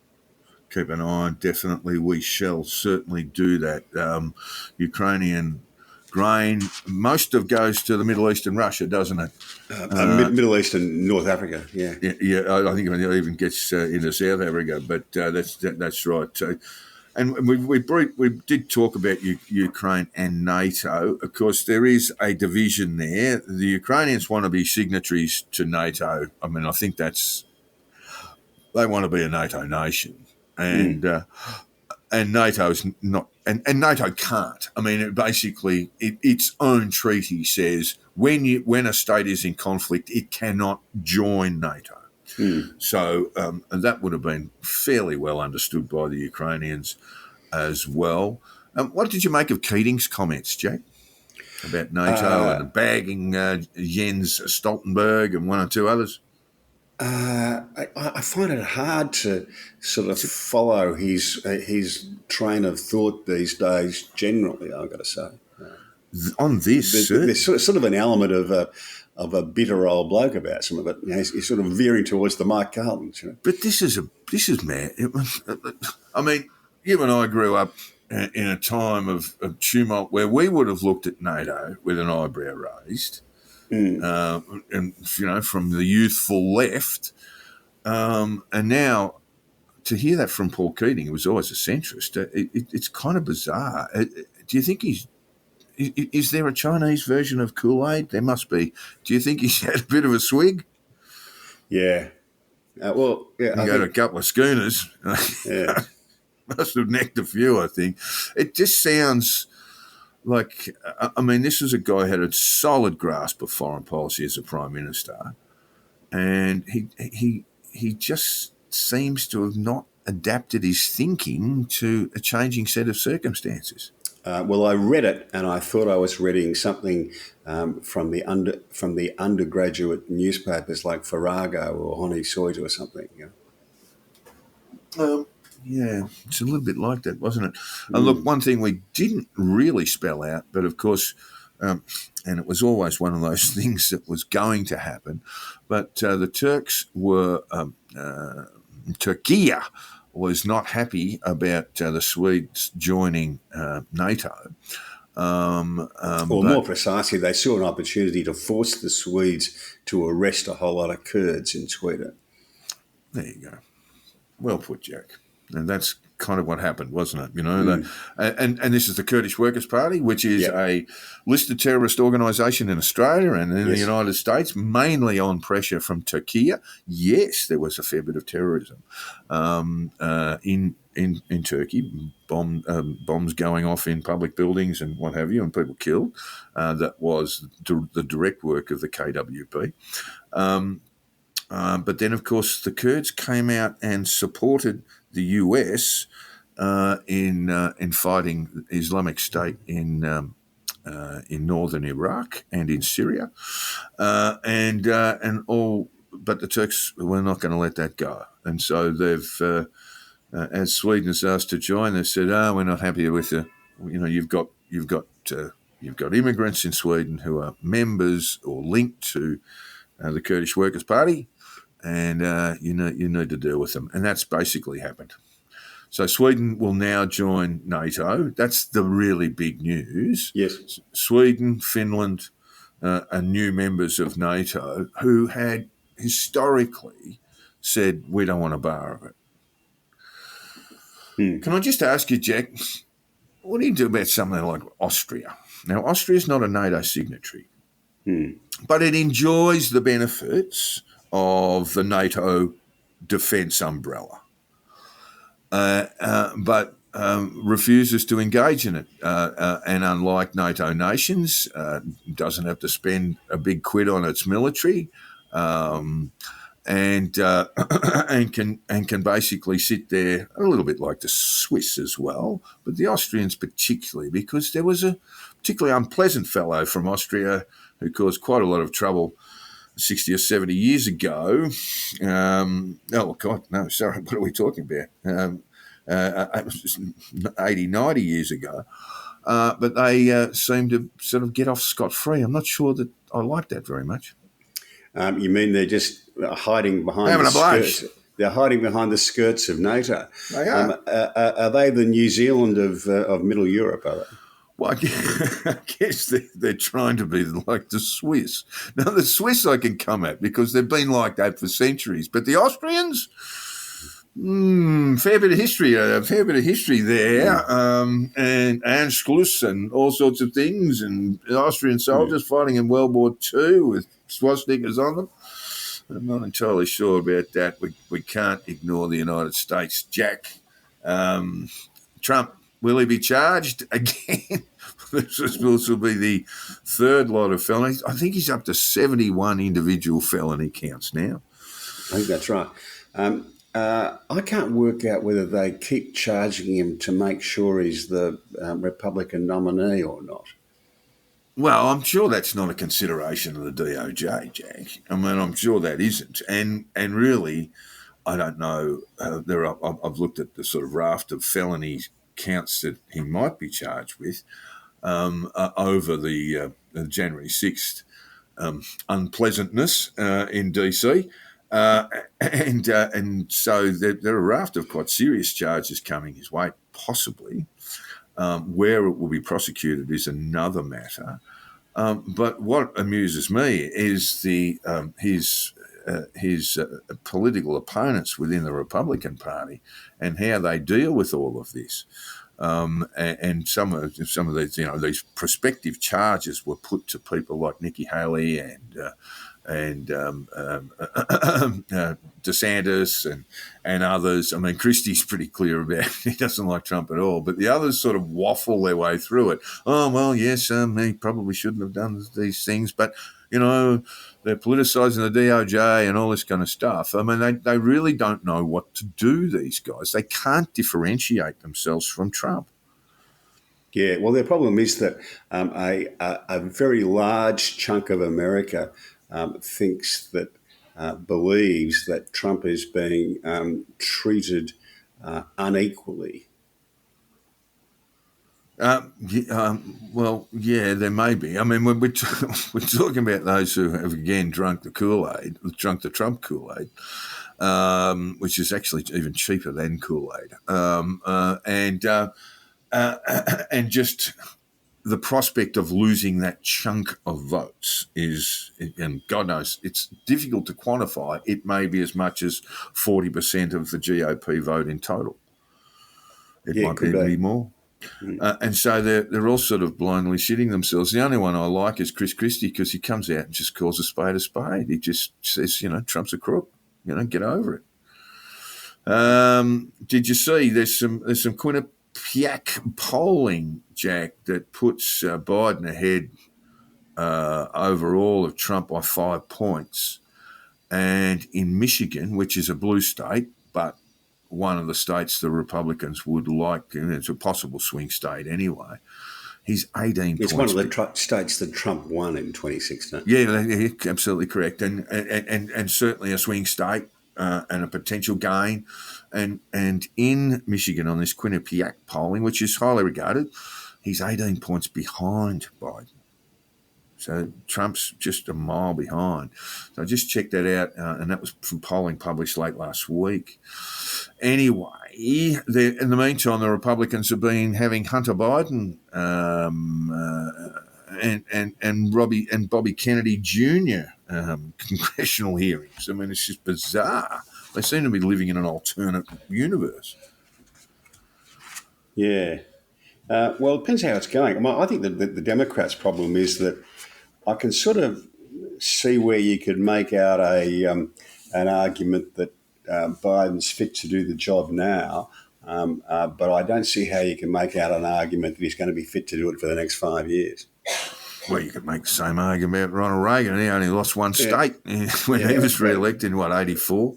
Keep an eye on. Definitely, we shall certainly do that. Ukrainian grain, most of goes to the Middle East and Russia, doesn't it? Middle East and North Africa, yeah. Yeah, I think it even gets into South Africa, but that's right too. And we did talk about Ukraine and NATO. Of course, there is a division there. The Ukrainians want to be signatories to NATO. I mean, I think they want to be a NATO nation, and NATO's not, and NATO can't. I mean, its own treaty says when a state is in conflict, it cannot join NATO. So and that would have been fairly well understood by the Ukrainians as well. What did you make of Keating's comments, Jack, about NATO and bagging Jens Stoltenberg and one or two others? I find it hard to sort of follow his train of thought these days. Generally, I've got to say, On this, there's sort of an element of a bitter old bloke about some of it. You know, he's sort of veering towards the Mike Carltons. You know? But this is mad. I mean, you and I grew up in a time of tumult where we would have looked at NATO with an eyebrow raised. And from the youthful left, and now to hear that from Paul Keating, who was always a centrist, it's kind of bizarre. Do you think is there a Chinese version of Kool-Aid? There must be. Do you think he's had a bit of a swig? Yeah. I got a couple of schooners. Yeah. Must have necked a few, I think. It just sounds like, I mean, this is a guy who had a solid grasp of foreign policy as a Prime Minister, and he just seems to have not adapted his thinking to a changing set of circumstances. Well, I read it, and I thought I was reading something from the undergraduate newspapers like Farrago or Honi Soit or something. You know? Yeah, it's a little bit like that, wasn't it? And look, one thing we didn't really spell out, but of course, and it was always one of those things that was going to happen, but the Turks were, Turkey was not happy about the Swedes joining NATO. More precisely, they saw an opportunity to force the Swedes to arrest a whole lot of Kurds in Sweden. There you go. Well put, Jack. And that's kind of what happened, wasn't it? You know, and this is the Kurdish Workers' Party, which is a listed terrorist organisation in Australia and in the United States, mainly on pressure from Turkey. Yes, there was a fair bit of terrorism in Turkey, bombs going off in public buildings and what have you, and people killed. That was the direct work of the KWP. But then, of course, the Kurds came out and supported the US in fighting Islamic State in northern Iraq and in Syria, but the Turks were not going to let that go, and so they've, as Sweden has asked to join, they said, we're not happy with you. You know, you've got immigrants in Sweden who are members or linked to the Kurdish Workers' Party. And you need to deal with them. And that's basically happened. So Sweden will now join NATO. That's the really big news. Yes. Sweden, Finland are new members of NATO who had historically said, we don't want a bar of it. Can I just ask you, Jack, what do you do about something like Austria? Now, Austria is not a NATO signatory, but it enjoys the benefits of the NATO defence umbrella. But refuses to engage in it. And unlike NATO nations, doesn't have to spend a big quid on its military. And can basically sit there a little bit like the Swiss as well, but the Austrians particularly, because there was a particularly unpleasant fellow from Austria who caused quite a lot of trouble 60 or 70 years ago. Oh, God, no, sorry, what are we talking about? 80, 90 years ago. But they seem to sort of get off scot-free. I'm not sure that I like that very much. You mean they're just hiding behind Having the a blush. skirts? They're hiding behind the skirts of NATO. They are. Are they the New Zealand of Middle Europe? Are they? Well, I guess they're trying to be like the Swiss. Now, the Swiss I can come at because they've been like that for centuries. But the Austrians, fair bit of history there, and Anschluss and all sorts of things, and Austrian soldiers fighting in World War II with swastikas on them. I'm not entirely sure about that. We can't ignore the United States. Jack, Trump, will he be charged again? This will be the third lot of felonies. I think he's up to 71 individual felony counts now. I think that's right. I can't work out whether they keep charging him to make sure he's the Republican nominee or not. Well, I'm sure that's not a consideration of the DOJ, Jack. I mean, I'm sure that isn't. And really, I don't know. I've looked at the sort of raft of felony counts that he might be charged with over the January 6th unpleasantness in DC. And so there are a raft of quite serious charges coming his way, possibly. Where it will be prosecuted is another matter. But what amuses me is his political opponents within the Republican Party and how they deal with all of this. And some of these, these prospective charges were put to people like Nikki Haley and DeSantis and others. I mean, Christie's pretty clear about it. He doesn't like Trump at all. But the others sort of waffle their way through it. Oh, well, yes, he probably shouldn't have done these things. But, they're politicising the DOJ and all this kind of stuff. I mean, they really don't know what to do, these guys. They can't differentiate themselves from Trump. Yeah, well, their problem is that a very large chunk of America believes that Trump is being treated unequally. Well, yeah, there may be. I mean, we're talking about those who have, again, drunk the Trump Kool-Aid, which is actually even cheaper than Kool-Aid. And just the prospect of losing that chunk of votes is, and God knows, it's difficult to quantify. It may be as much as 40% of the GOP vote in total. It might be more. And so they're all sort of blindly shitting themselves. The only one I like is Chris Christie because he comes out and just calls a spade a spade. He just says, Trump's a crook. Get over it. Did you see there's some Quinnipiac polling, Jack, that puts Biden ahead overall of Trump by 5 points. And in Michigan, which is a blue state, but one of the states the Republicans would like, and it's a possible swing state anyway, he's 18 points. It's one of the states that Trump won in 2016. Yeah, absolutely correct. And certainly a swing state and a potential gain. And in Michigan on this Quinnipiac polling, which is highly regarded, he's 18 points behind Biden. So Trump's just a mile behind. So I just checked that out, and that was from polling published late last week. Anyway, in the meantime, the Republicans have been having Hunter Biden and Bobby Kennedy Jr. Congressional hearings. I mean, it's just bizarre. They seem to be living in an alternate universe. Yeah. Well, it depends how it's going. I think that the Democrats' problem is that I can sort of see where you could make out an argument that Biden's fit to do the job now, But I don't see how you can make out an argument that he's going to be fit to do it for the next 5 years. Well, you could make the same argument about Ronald Reagan. He only lost one state when he was re-elected in, 84?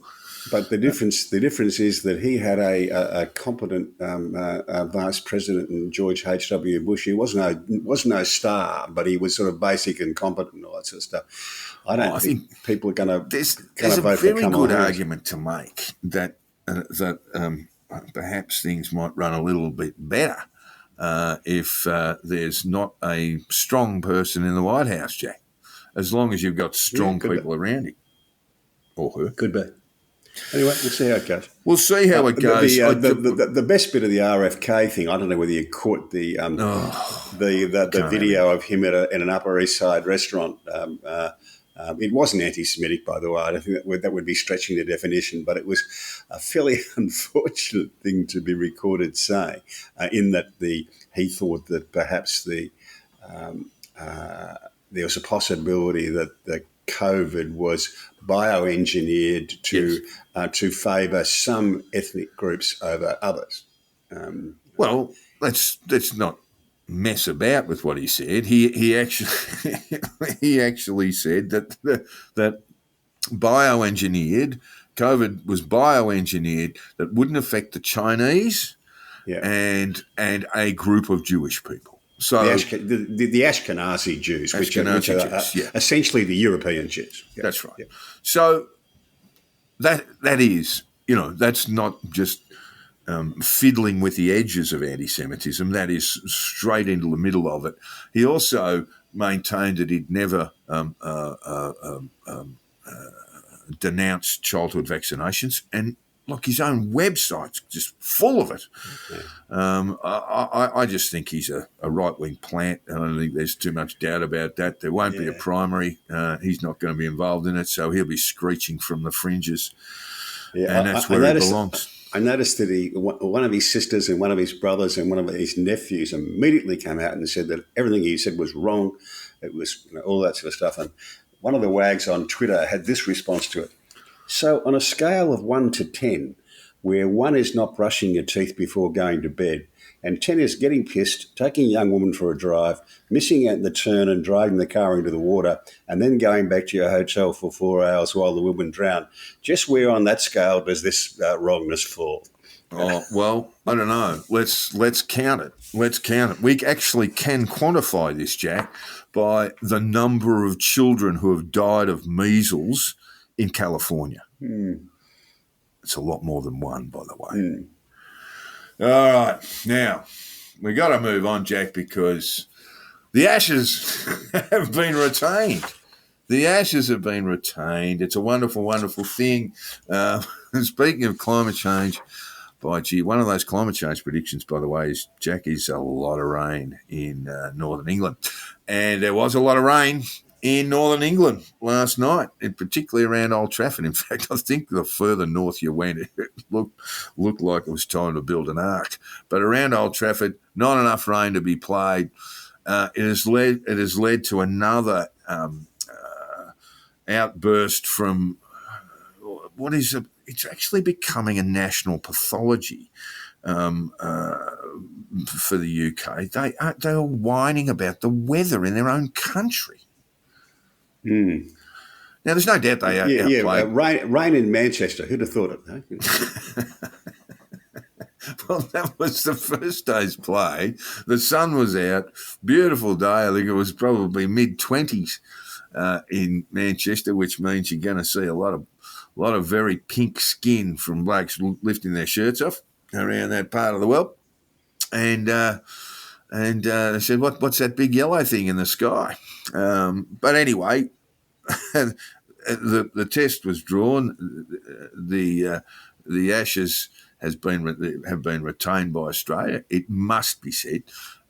But the difference is that he had a competent vice president in George H.W. Bush. He wasn't no star, but he was sort of basic and competent and all that sort of stuff. I don't think people are going to. There's a very good argument to make that perhaps things might run a little bit better if there's not a strong person in the White House, Jack. As long as you've got strong people around him or her. Could be. Anyway, we'll see how it goes. We'll see how it goes. The best bit of the RFK thing, I don't know whether you caught the video of him in an Upper East Side restaurant. It wasn't anti-Semitic, by the way. I don't think that would be stretching the definition, but it was a fairly unfortunate thing to be recorded saying, in that he thought that perhaps there was a possibility that the COVID was bioengineered to favour some ethnic groups over others. Well, let's not mess about with what he said. He actually said that bioengineered COVID was bioengineered that wouldn't affect the Chinese and a group of Jewish people. So the Ashkenazi Jews, which are essentially the European Jews. Yeah. That's right. Yeah. So that is, that's not just fiddling with the edges of anti-Semitism. That is straight into the middle of it. He also maintained that he'd never denounced childhood vaccinations, and look, his own website's just full of it. Okay. I just think he's a right-wing plant. I don't think there's too much doubt about that. There won't be a primary. He's not going to be involved in it, so he'll be screeching from the fringes, and that's where he belongs. I noticed that one of his sisters and one of his brothers and one of his nephews immediately came out and said that everything he said was wrong. It was all that sort of stuff. And one of the wags on Twitter had this response to it. So on a scale of 1 to 10, where 1 is not brushing your teeth before going to bed, and 10 is getting pissed, taking a young woman for a drive, missing out the turn and driving the car into the water, and then going back to your hotel for 4 hours while the woman drowned, just where on that scale does this wrongness fall? Oh, well, I don't know. Let's count it. Let's count it. We actually can quantify this, Jack, by the number of children who have died of measles in California. It's a lot more than 1, by the way. All right. Now, we got to move on, Jack, because the Ashes have been retained. The Ashes have been retained. It's a wonderful, wonderful thing. Speaking of climate change, one of those climate change predictions, by the way, is, Jack, is a lot of rain in northern England. And there was a lot of rain in northern England last night, and particularly around Old Trafford. In fact, I think the further north you went, it looked like it was time to build an ark. But around Old Trafford, not enough rain to be played. It has led to another outburst from what is it's actually becoming a national pathology for the UK. They are whining about the weather in their own country. Now, there's no doubt they outplayed. Rain in Manchester. Who'd have thought it? Huh? Well, that was the first day's play. The sun was out. Beautiful day. I think it was probably mid-20s in Manchester, which means you're going to see a lot of very pink skin from blokes lifting their shirts off around that part of the world. And they said, what's that big yellow thing in the sky? But anyway, the test was drawn. The Ashes have been retained by Australia. It must be said,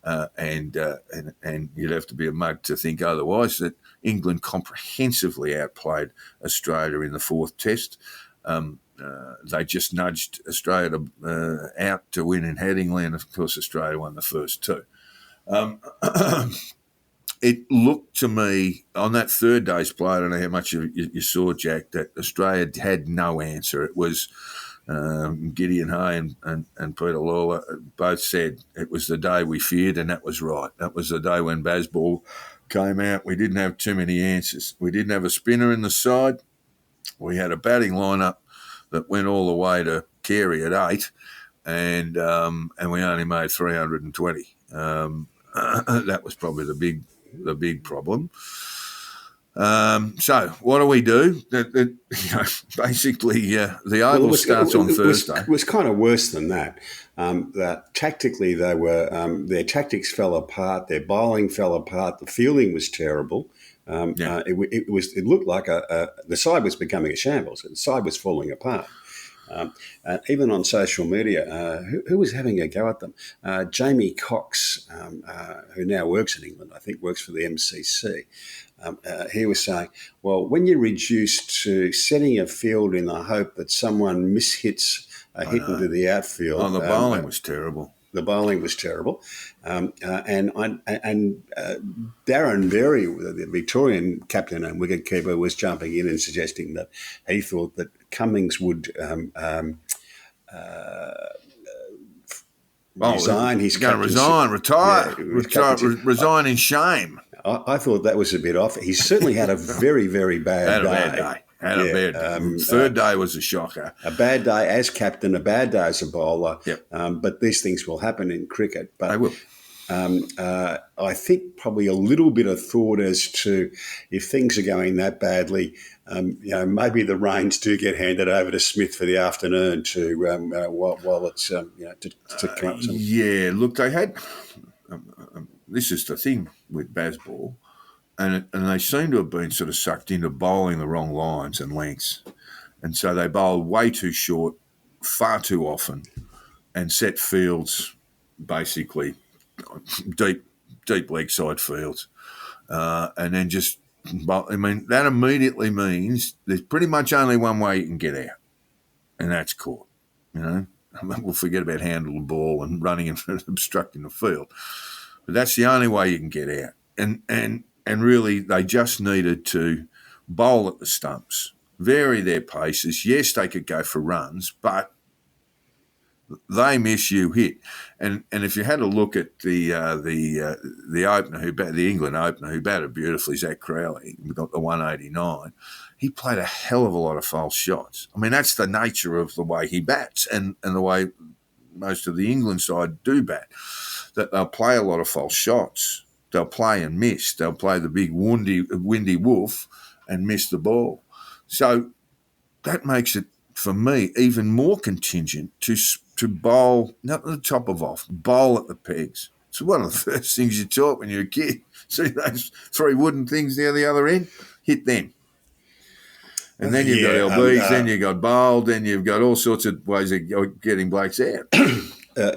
and you'd have to be a mug to think otherwise, that England comprehensively outplayed Australia in the 4th test. They just nudged Australia out to win in Headingley, and of course Australia won the first 2. It looked to me on that 3rd day's play, I don't know how much you saw, Jack, that Australia had no answer. It was Gideon Hay and Peter Lawler both said it was the day we feared, and that was right. That was the day when Bazball came out. We didn't have too many answers. We didn't have a spinner in the side. We had a batting lineup that went all the way to Carey at 8, and we only made 320. That was probably the big problem. So what do we do? Basically, the Oval starts on Thursday. It was kind of worse than that. That tactically, they were their tactics fell apart. Their bowling fell apart. The fielding was terrible. It looked like the side was becoming a shambles. The side was falling apart. Even on social media, who was having a go at them? Jamie Cox, who now works in England, I think works for the MCC. He was saying, well, when you reduce to setting a field in the hope that someone mishits a hit into the outfield. The bowling was terrible. The bowling was terrible. And Darren Berry, the Victorian captain and wicketkeeper, was jumping in and suggesting that he thought that Cummings would resign. He's going to resign, retire, resign in shame. I thought that was a bit off. He certainly had a very, very bad day. Had a bad day. Third day was a shocker. A bad day as captain, a bad day as a bowler. Yep. But these things will happen in cricket. But they will. I think probably a little bit of thought as to if things are going that badly, maybe the reins do get handed over to Smith for the afternoon to while it's to come up with some. Yeah, look, they had. This is the thing with Bazball, and they seem to have been sort of sucked into bowling the wrong lines and lengths, and so they bowled way too short, far too often, and set fields basically deep leg side fields, and then just. I mean, that immediately means there's pretty much only one way you can get out, and that's caught. We'll forget about handling the ball and running and obstructing the field. But that's the only way you can get out. And really, they just needed to bowl at the stumps, vary their paces. Yes, they could go for runs, but they miss, you hit. And if you had a look at the opener the England opener who batted beautifully, Zach Crowley, we got the 189. He played a hell of a lot of false shots. I mean, that's the nature of the way he bats and the way most of the England side do bat. That they'll play a lot of false shots. They'll play and miss. They'll play the big windy wolf and miss the ball. So that makes it, for me, even more contingent to bowl, not at the top of off, bowl at the pegs. It's one of the first things you taught when you're a kid. See those 3 wooden things down the other end? Hit them. And then you've got LBs, then you've got bowled, then you've got all sorts of ways of getting blokes out.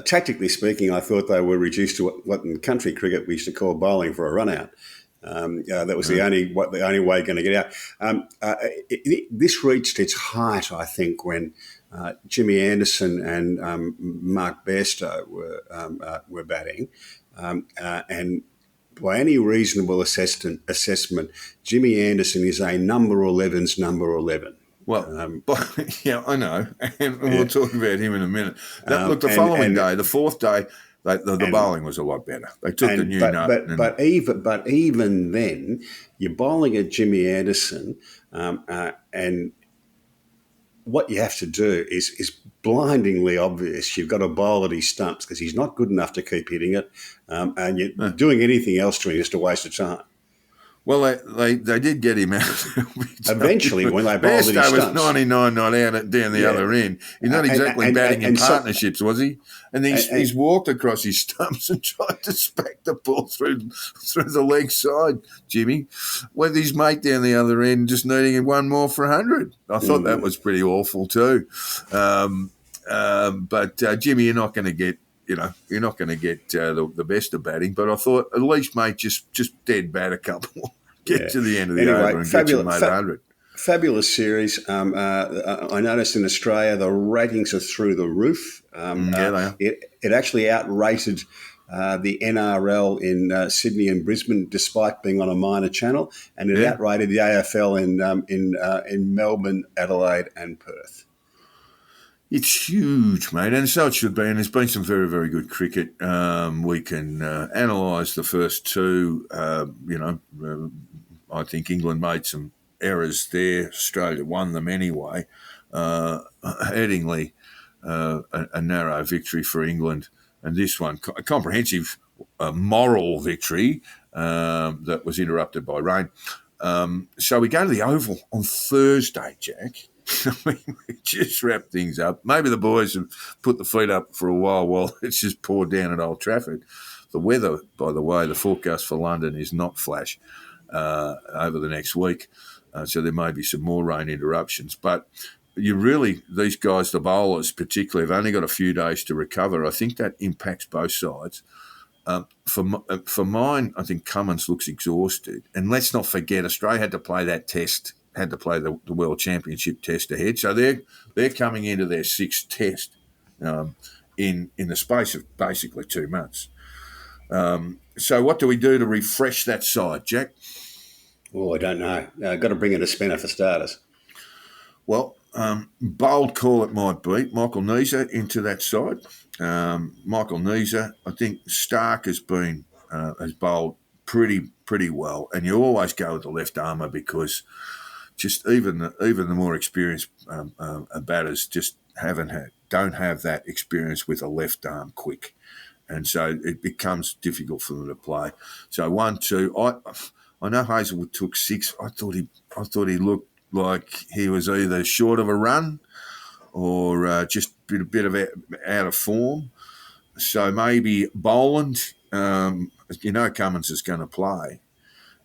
Tactically speaking, I thought they were reduced to what in country cricket we used to call bowling for a run out. That was the only way going to get out. This reached its height, I think, when Jimmy Anderson and Mark Bairstow were batting, and by any reasonable assessment, Jimmy Anderson is a number 11's number 11. Well, yeah, I know, and we'll talk about him in a minute. Look, the following day, the fourth day, the bowling was a lot better. They took the new nut. But even then, you're bowling at Jimmy Anderson, and what you have to do is blindingly obvious. You've got to bowl at his stumps because he's not good enough to keep hitting it, and you're doing anything else to him is a waste of time. Well, they did get him out. Eventually, when they bowled at his stumps. was 99 not out down the other end. He's not exactly batting in partnerships, was he? And he's walked across his stumps and tried to smack the ball through the leg side, Jimmy, with his mate down the other end just needing one more for 100. I thought that was pretty awful too. But Jimmy, you're not going to get the best of batting. But I thought at least, mate, just dead bat a couple. Get to the end of the over and get your mate 100. Fabulous series. I noticed in Australia the ratings are through the roof. They are. It actually outrated the NRL in Sydney and Brisbane, despite being on a minor channel, and it outrated the AFL in Melbourne, Adelaide, and Perth. It's huge, mate, and so it should be. And there's been some very, very good cricket. We can analyse the first two. I think England made some errors there. Australia won them anyway. Headingly, a narrow victory for England, and this one a comprehensive moral victory that was interrupted by rain. So we go to the Oval on Thursday, Jack. We just wrap things up. Maybe the boys have put the feet up for a while it's just poured down at Old Trafford. The weather, by the way, the forecast for London is not flash over the next week. So there may be some more rain interruptions. But these guys, the bowlers particularly, have only got a few days to recover. I think that impacts both sides. For mine, I think Cummins looks exhausted. And let's not forget, Australia had to play that test, had to play the World Championship test ahead. So they're coming into their sixth test in the space of basically 2 months. So what do we do to refresh that side, Jack? Oh, I don't know. Got to bring in a spinner for starters. Well, bold call it might be. Michael Neser into that side. Michael Neser, I think Stark has bowled pretty well, and you always go with the left armour because just even the more experienced batters just don't have that experience with a left arm quick, and so it becomes difficult for them to play. So 1, 2. I know Hazelwood took 6. I thought he looked like he was either short of a run or just a bit of out of form. So maybe Boland, Cummins is going to play,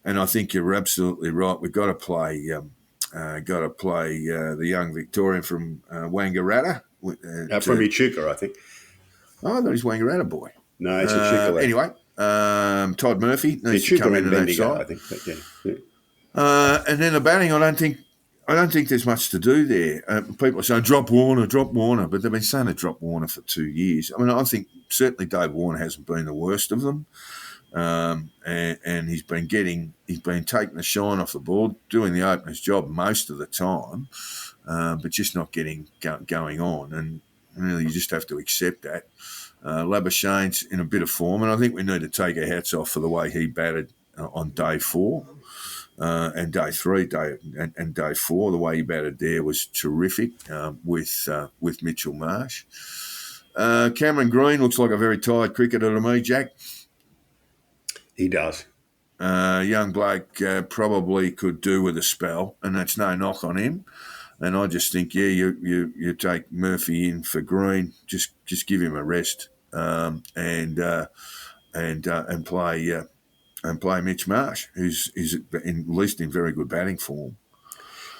and I think you're absolutely right. We've got to play the young Victorian from Wangaratta. From Echuca, I think. Oh, that is Wangaratta boy. No, it's Echuca. Anyway, Todd Murphy needs to come into that side. I think. But yeah. And then the batting, I don't think there's much to do there. People are saying drop Warner, but they've been saying to drop Warner for 2 years. I mean, I think certainly Dave Warner hasn't been the worst of them, and he's been taking the shine off the ball, doing the opener's job most of the time, but just not getting going on. And really, you just have to accept that. Labuschagne's in a bit of form, and I think we need to take our hats off for the way he batted on day 4. And day 3, and day 4, the way he batted there was terrific with Mitchell Marsh. Cameron Green looks like a very tired cricketer to me, Jack. He does. Young bloke probably could do with a spell, and that's no knock on him. And I just think, you take Murphy in for Green, just give him a rest, and play. And play Mitch Marsh, who's at least in very good batting form.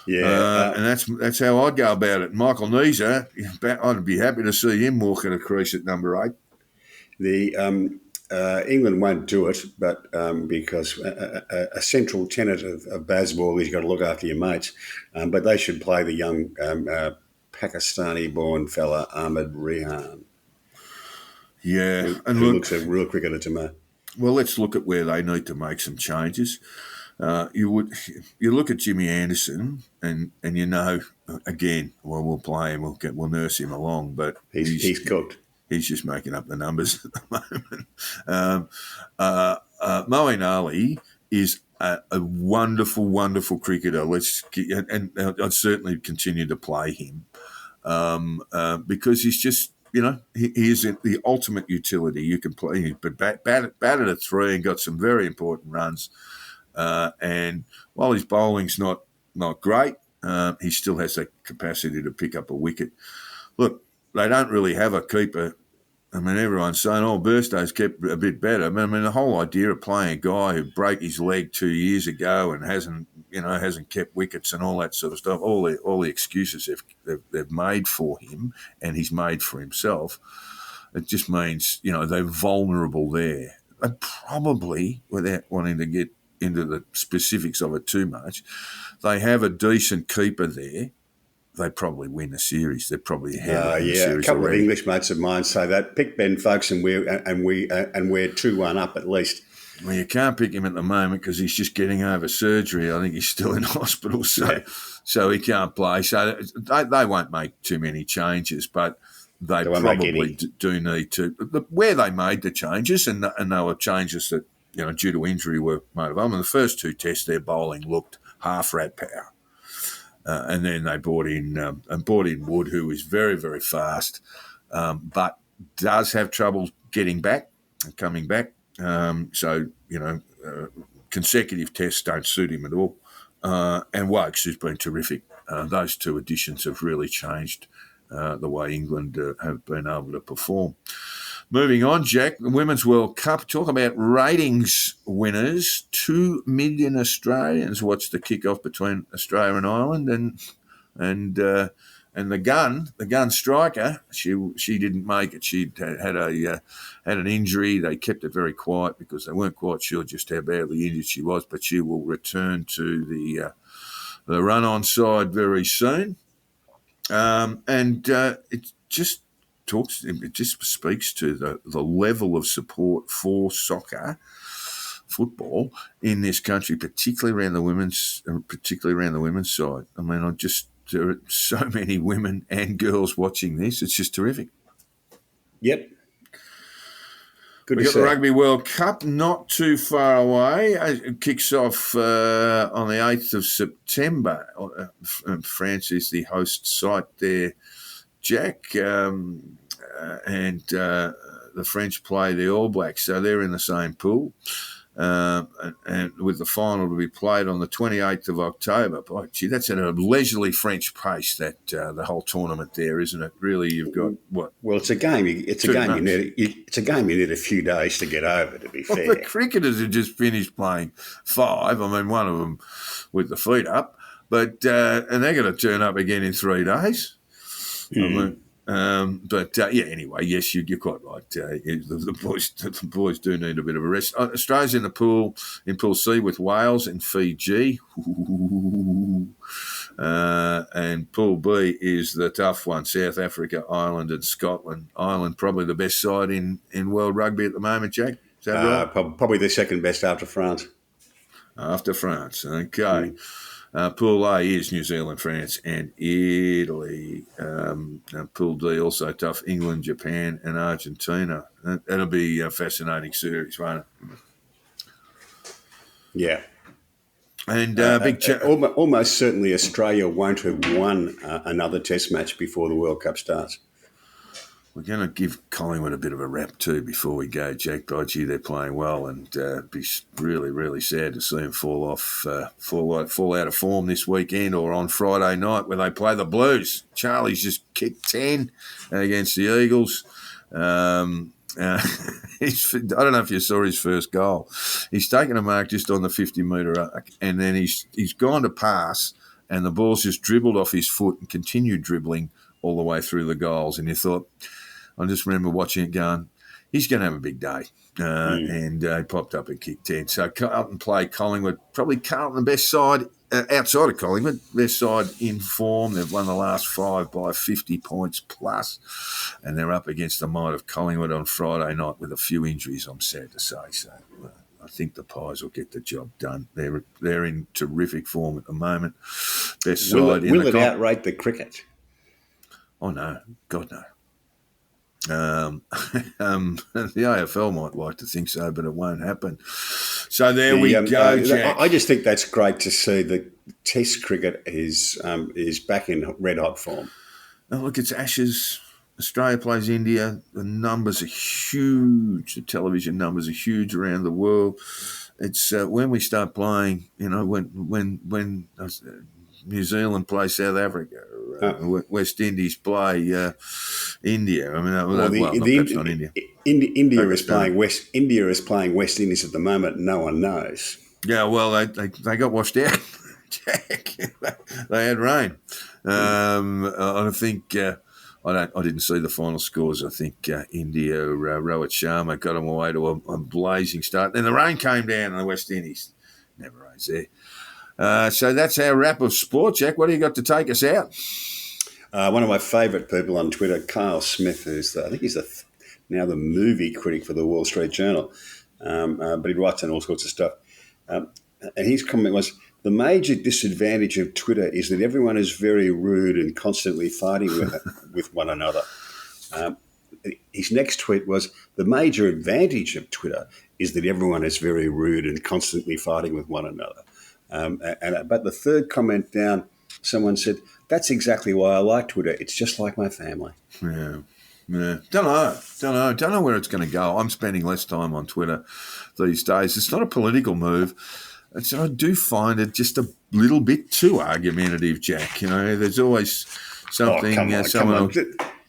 Yeah, and that's how I'd go about it. Michael Neser, I'd be happy to see him walk at a crease at number 8. The England won't do it, but because a central tenet of baseball is you've got to look after your mates. But they should play the young Pakistani-born fella Ahmed Rehan. Yeah, who looks a real cricketer to me. Well, let's look at where they need to make some changes. You look at Jimmy Anderson, and again, we'll play him, we'll nurse him along, but he's cooked. He's just making up the numbers at the moment. Moeen Ali is a wonderful, wonderful cricketer. And I'd certainly continue to play him because he's just. He is the ultimate utility. You can play him, but batted at 3 and got some very important runs. And while his bowling's not great, he still has that capacity to pick up a wicket. Look, they don't really have a keeper. I mean, everyone's saying, Burstow's kept a bit better. I mean, the whole idea of playing a guy who broke his leg 2 years ago and hasn't kept wickets and all that sort of stuff, all the excuses they've made for him and he's made for himself, it just means, they're vulnerable there. And probably, without wanting to get into the specifics of it too much, they have a decent keeper there. They probably win the series. They're probably ahead of the series. A couple already. of English mates of mine say that. Pick Ben Folkes and we're 2-1 up at least. Well, you can't pick him at the moment because he's just getting over surgery. I think he's still in hospital, so he can't play. So they won't make too many changes, but they probably do need to. Where they made the changes, and they were changes that, due to injury were made of them. In the first two tests, their bowling looked half rat power. And then they brought in Wood, who is very, very fast, but does have trouble getting back and coming back. Consecutive tests don't suit him at all. And Wokes, who's been terrific. Those two additions have really changed the way England have been able to perform. Moving on, Jack, the Women's World Cup. Talk about ratings winners. 2 million Australians watched the kick-off between Australia and Ireland, and the gun striker, she didn't make it. She had an injury. They kept it very quiet because they weren't quite sure just how badly injured she was. But she will return to the run-on side very soon. It just speaks to the level of support for soccer, football in this country, particularly around the women's side. I mean, there are so many women and girls watching this. It's just terrific. Yep. We've got the Rugby World Cup not too far away. It kicks off on the 8th of September. France is the host site there, Jack. And the French play the All Blacks, so they're in the same pool. And with the final to be played on the 28th of October. Boy, gee, that's at a leisurely French pace, that the whole tournament there, isn't it? Really, you've got what? Well, it's a game. It's a game you need a few days to get over, to be fair. The cricketers have just finished playing 5. I mean, one of them with the feet up, but and they're going to turn up again in 3 days. Anyway, yes, you're quite right. The boys do need a bit of a rest. Australia's in Pool C with Wales and Fiji. And Pool B is the tough one: South Africa, Ireland and Scotland. Ireland probably the best side in world rugby at the moment, Jack. Is that right? Probably the second best after France. After France, okay. Pool A is New Zealand, France and Italy. Pool D also tough: England, Japan and Argentina. That'll be a fascinating series, won't it? Yeah. And almost certainly Australia won't have won another test match before the World Cup starts. We're going to give Collingwood a bit of a rap too before we go, Jack. By gee, they're playing well, and be really, really sad to see them fall out of form this weekend or on Friday night when they play the Blues. Charlie's just kicked 10 against the Eagles. I don't know if you saw his first goal. He's taken a mark just on the 50-metre arc, and then he's gone to pass, and the ball's just dribbled off his foot and continued dribbling all the way through the goals. And you thought, I just remember watching it going, he's going to have a big day. And he popped up and kicked 10. So Carlton play Collingwood. Probably Carlton the best side outside of Collingwood. Best side in form. They've won the last 5 by 50 points plus. And they're up against the might of Collingwood on Friday night with a few injuries, I'm sad to say. So I think the Pies will get the job done. They're in terrific form at the moment. Best side in the Will it outrate the cricket? Oh, no. God, no. The AFL might like to think so, but it won't happen. So there we go, Jack. I just think that's great to see that Test cricket is back in red-hot form. Oh, look, it's Ashes. Australia plays India. The numbers are huge. The television numbers are huge around the world. It's when we start playing, when New Zealand play South Africa, West Indies play India. I mean, not India. India is playing West Indies at the moment. No one knows. Yeah, well, they got washed out, Jack. They had rain. I think I didn't see the final scores. I think India, Rohit Sharma got them away to a blazing start. Then the rain came down in the West Indies. Never rains there. So that's our wrap of sport, Jack. What do you got to take us out? One of my favourite people on Twitter, Kyle Smith, I think he's now the movie critic for the Wall Street Journal. but he writes on all sorts of stuff. And his comment was, the major disadvantage of Twitter is that everyone is very rude and constantly fighting with one another. His next tweet was, the major advantage of Twitter is that everyone is very rude and constantly fighting with one another. But the third comment down, someone said, that's exactly why I like Twitter. It's just like my family. Yeah. Don't know where it's going to go. I'm spending less time on Twitter these days. It's not a political move. I do find it just a little bit too argumentative, Jack. There's always something. Come on.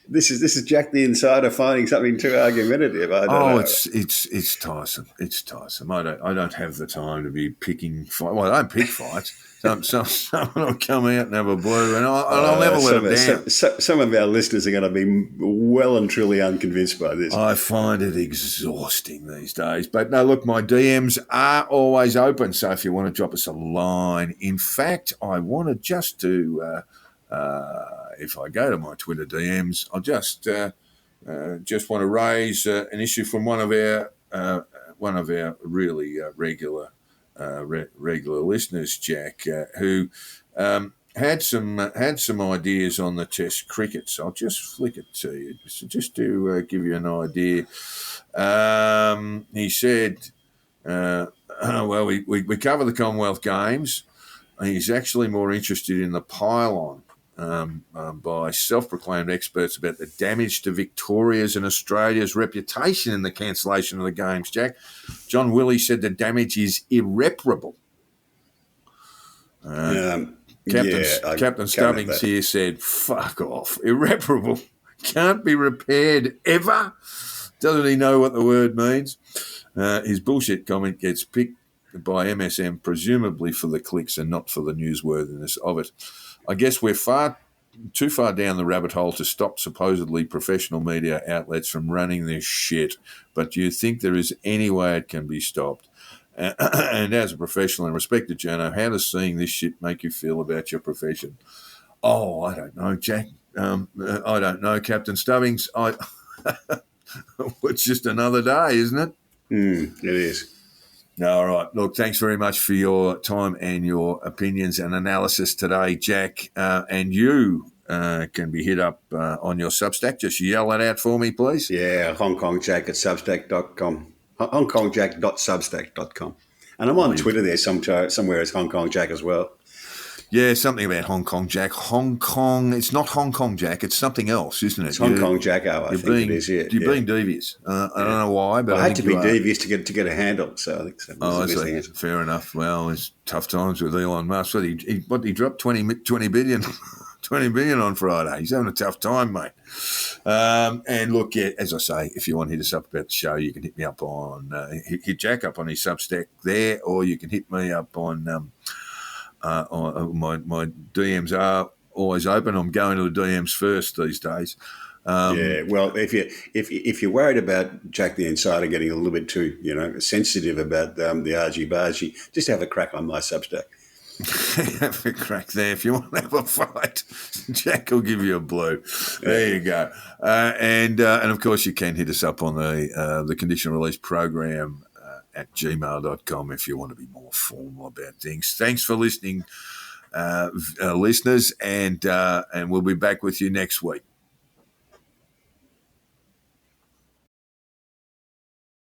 This is Jack the Insider finding something too argumentative. I don't know. It's tiresome. It's tiresome. I don't have the time to be picking fights. Well, I don't pick fights. Someone will come out and have a blue, and I'll never let them down. Some of our listeners are going to be well and truly unconvinced by this. I find it exhausting these days. But no, look, my DMs are always open. So if you want to drop us a line, in fact, I want to just do. If I go to my Twitter DMs, I'll just want to raise an issue from one of our really regular listeners, Jack, who had some ideas on the Test cricket. So I'll just flick it to you, just to give you an idea. He said, "Well, we cover the Commonwealth Games. He's actually more interested in the pylon." By self-proclaimed experts about the damage to Victoria's and Australia's reputation in the cancellation of the Games, Jack. John Willey said the damage is irreparable. Captain Stubbings here said, fuck off. Irreparable. Can't be repaired ever. Doesn't he know what the word means? His bullshit comment gets picked by MSM, presumably for the clicks and not for the newsworthiness of it. I guess we're too far down the rabbit hole to stop supposedly professional media outlets from running this shit. But do you think there is any way it can be stopped? And as a professional and respected journo, how does seeing this shit make you feel about your profession? Oh, I don't know, Jack. I don't know, Captain Stubbings. It's just another day, isn't it? It is. All right. Look, thanks very much for your time and your opinions and analysis today, Jack. And you can be hit up on your Substack. Just yell that out for me, please. Yeah, HongKongJack at Substack.com. HongKongJack.substack.com. And I'm on Twitter there somewhere as Hong Kong Jack as well. Yeah, something about Hong Kong Jack. Hong Kong, it's not Hong Kong Jack, it's something else, isn't it? It's Hong Kong Jacko, I think it is, yeah. You're being devious. I don't know why, but I had to be devious to get a handle, so I think so. I see. Fair enough. Well, it's tough times with Elon Musk. He dropped 20 billion on Friday. He's having a tough time, mate. And look, yeah, as I say, if you want to hit us up about the show, you can hit me up on hit Jack up on his Substack there, or you can hit me up on my DMs are always open. I'm going to the DMs first these days. Well, if you're worried about Jack the Insider getting a little bit too sensitive about the argy-bargy, just have a crack on my Substack. Have a crack there. If you want to have a fight, Jack will give you a blue. There you go. And of course, you can hit us up on the Conditional Release program at gmail.com if you want to be more formal about things. Thanks for listening, listeners, and we'll be back with you next week.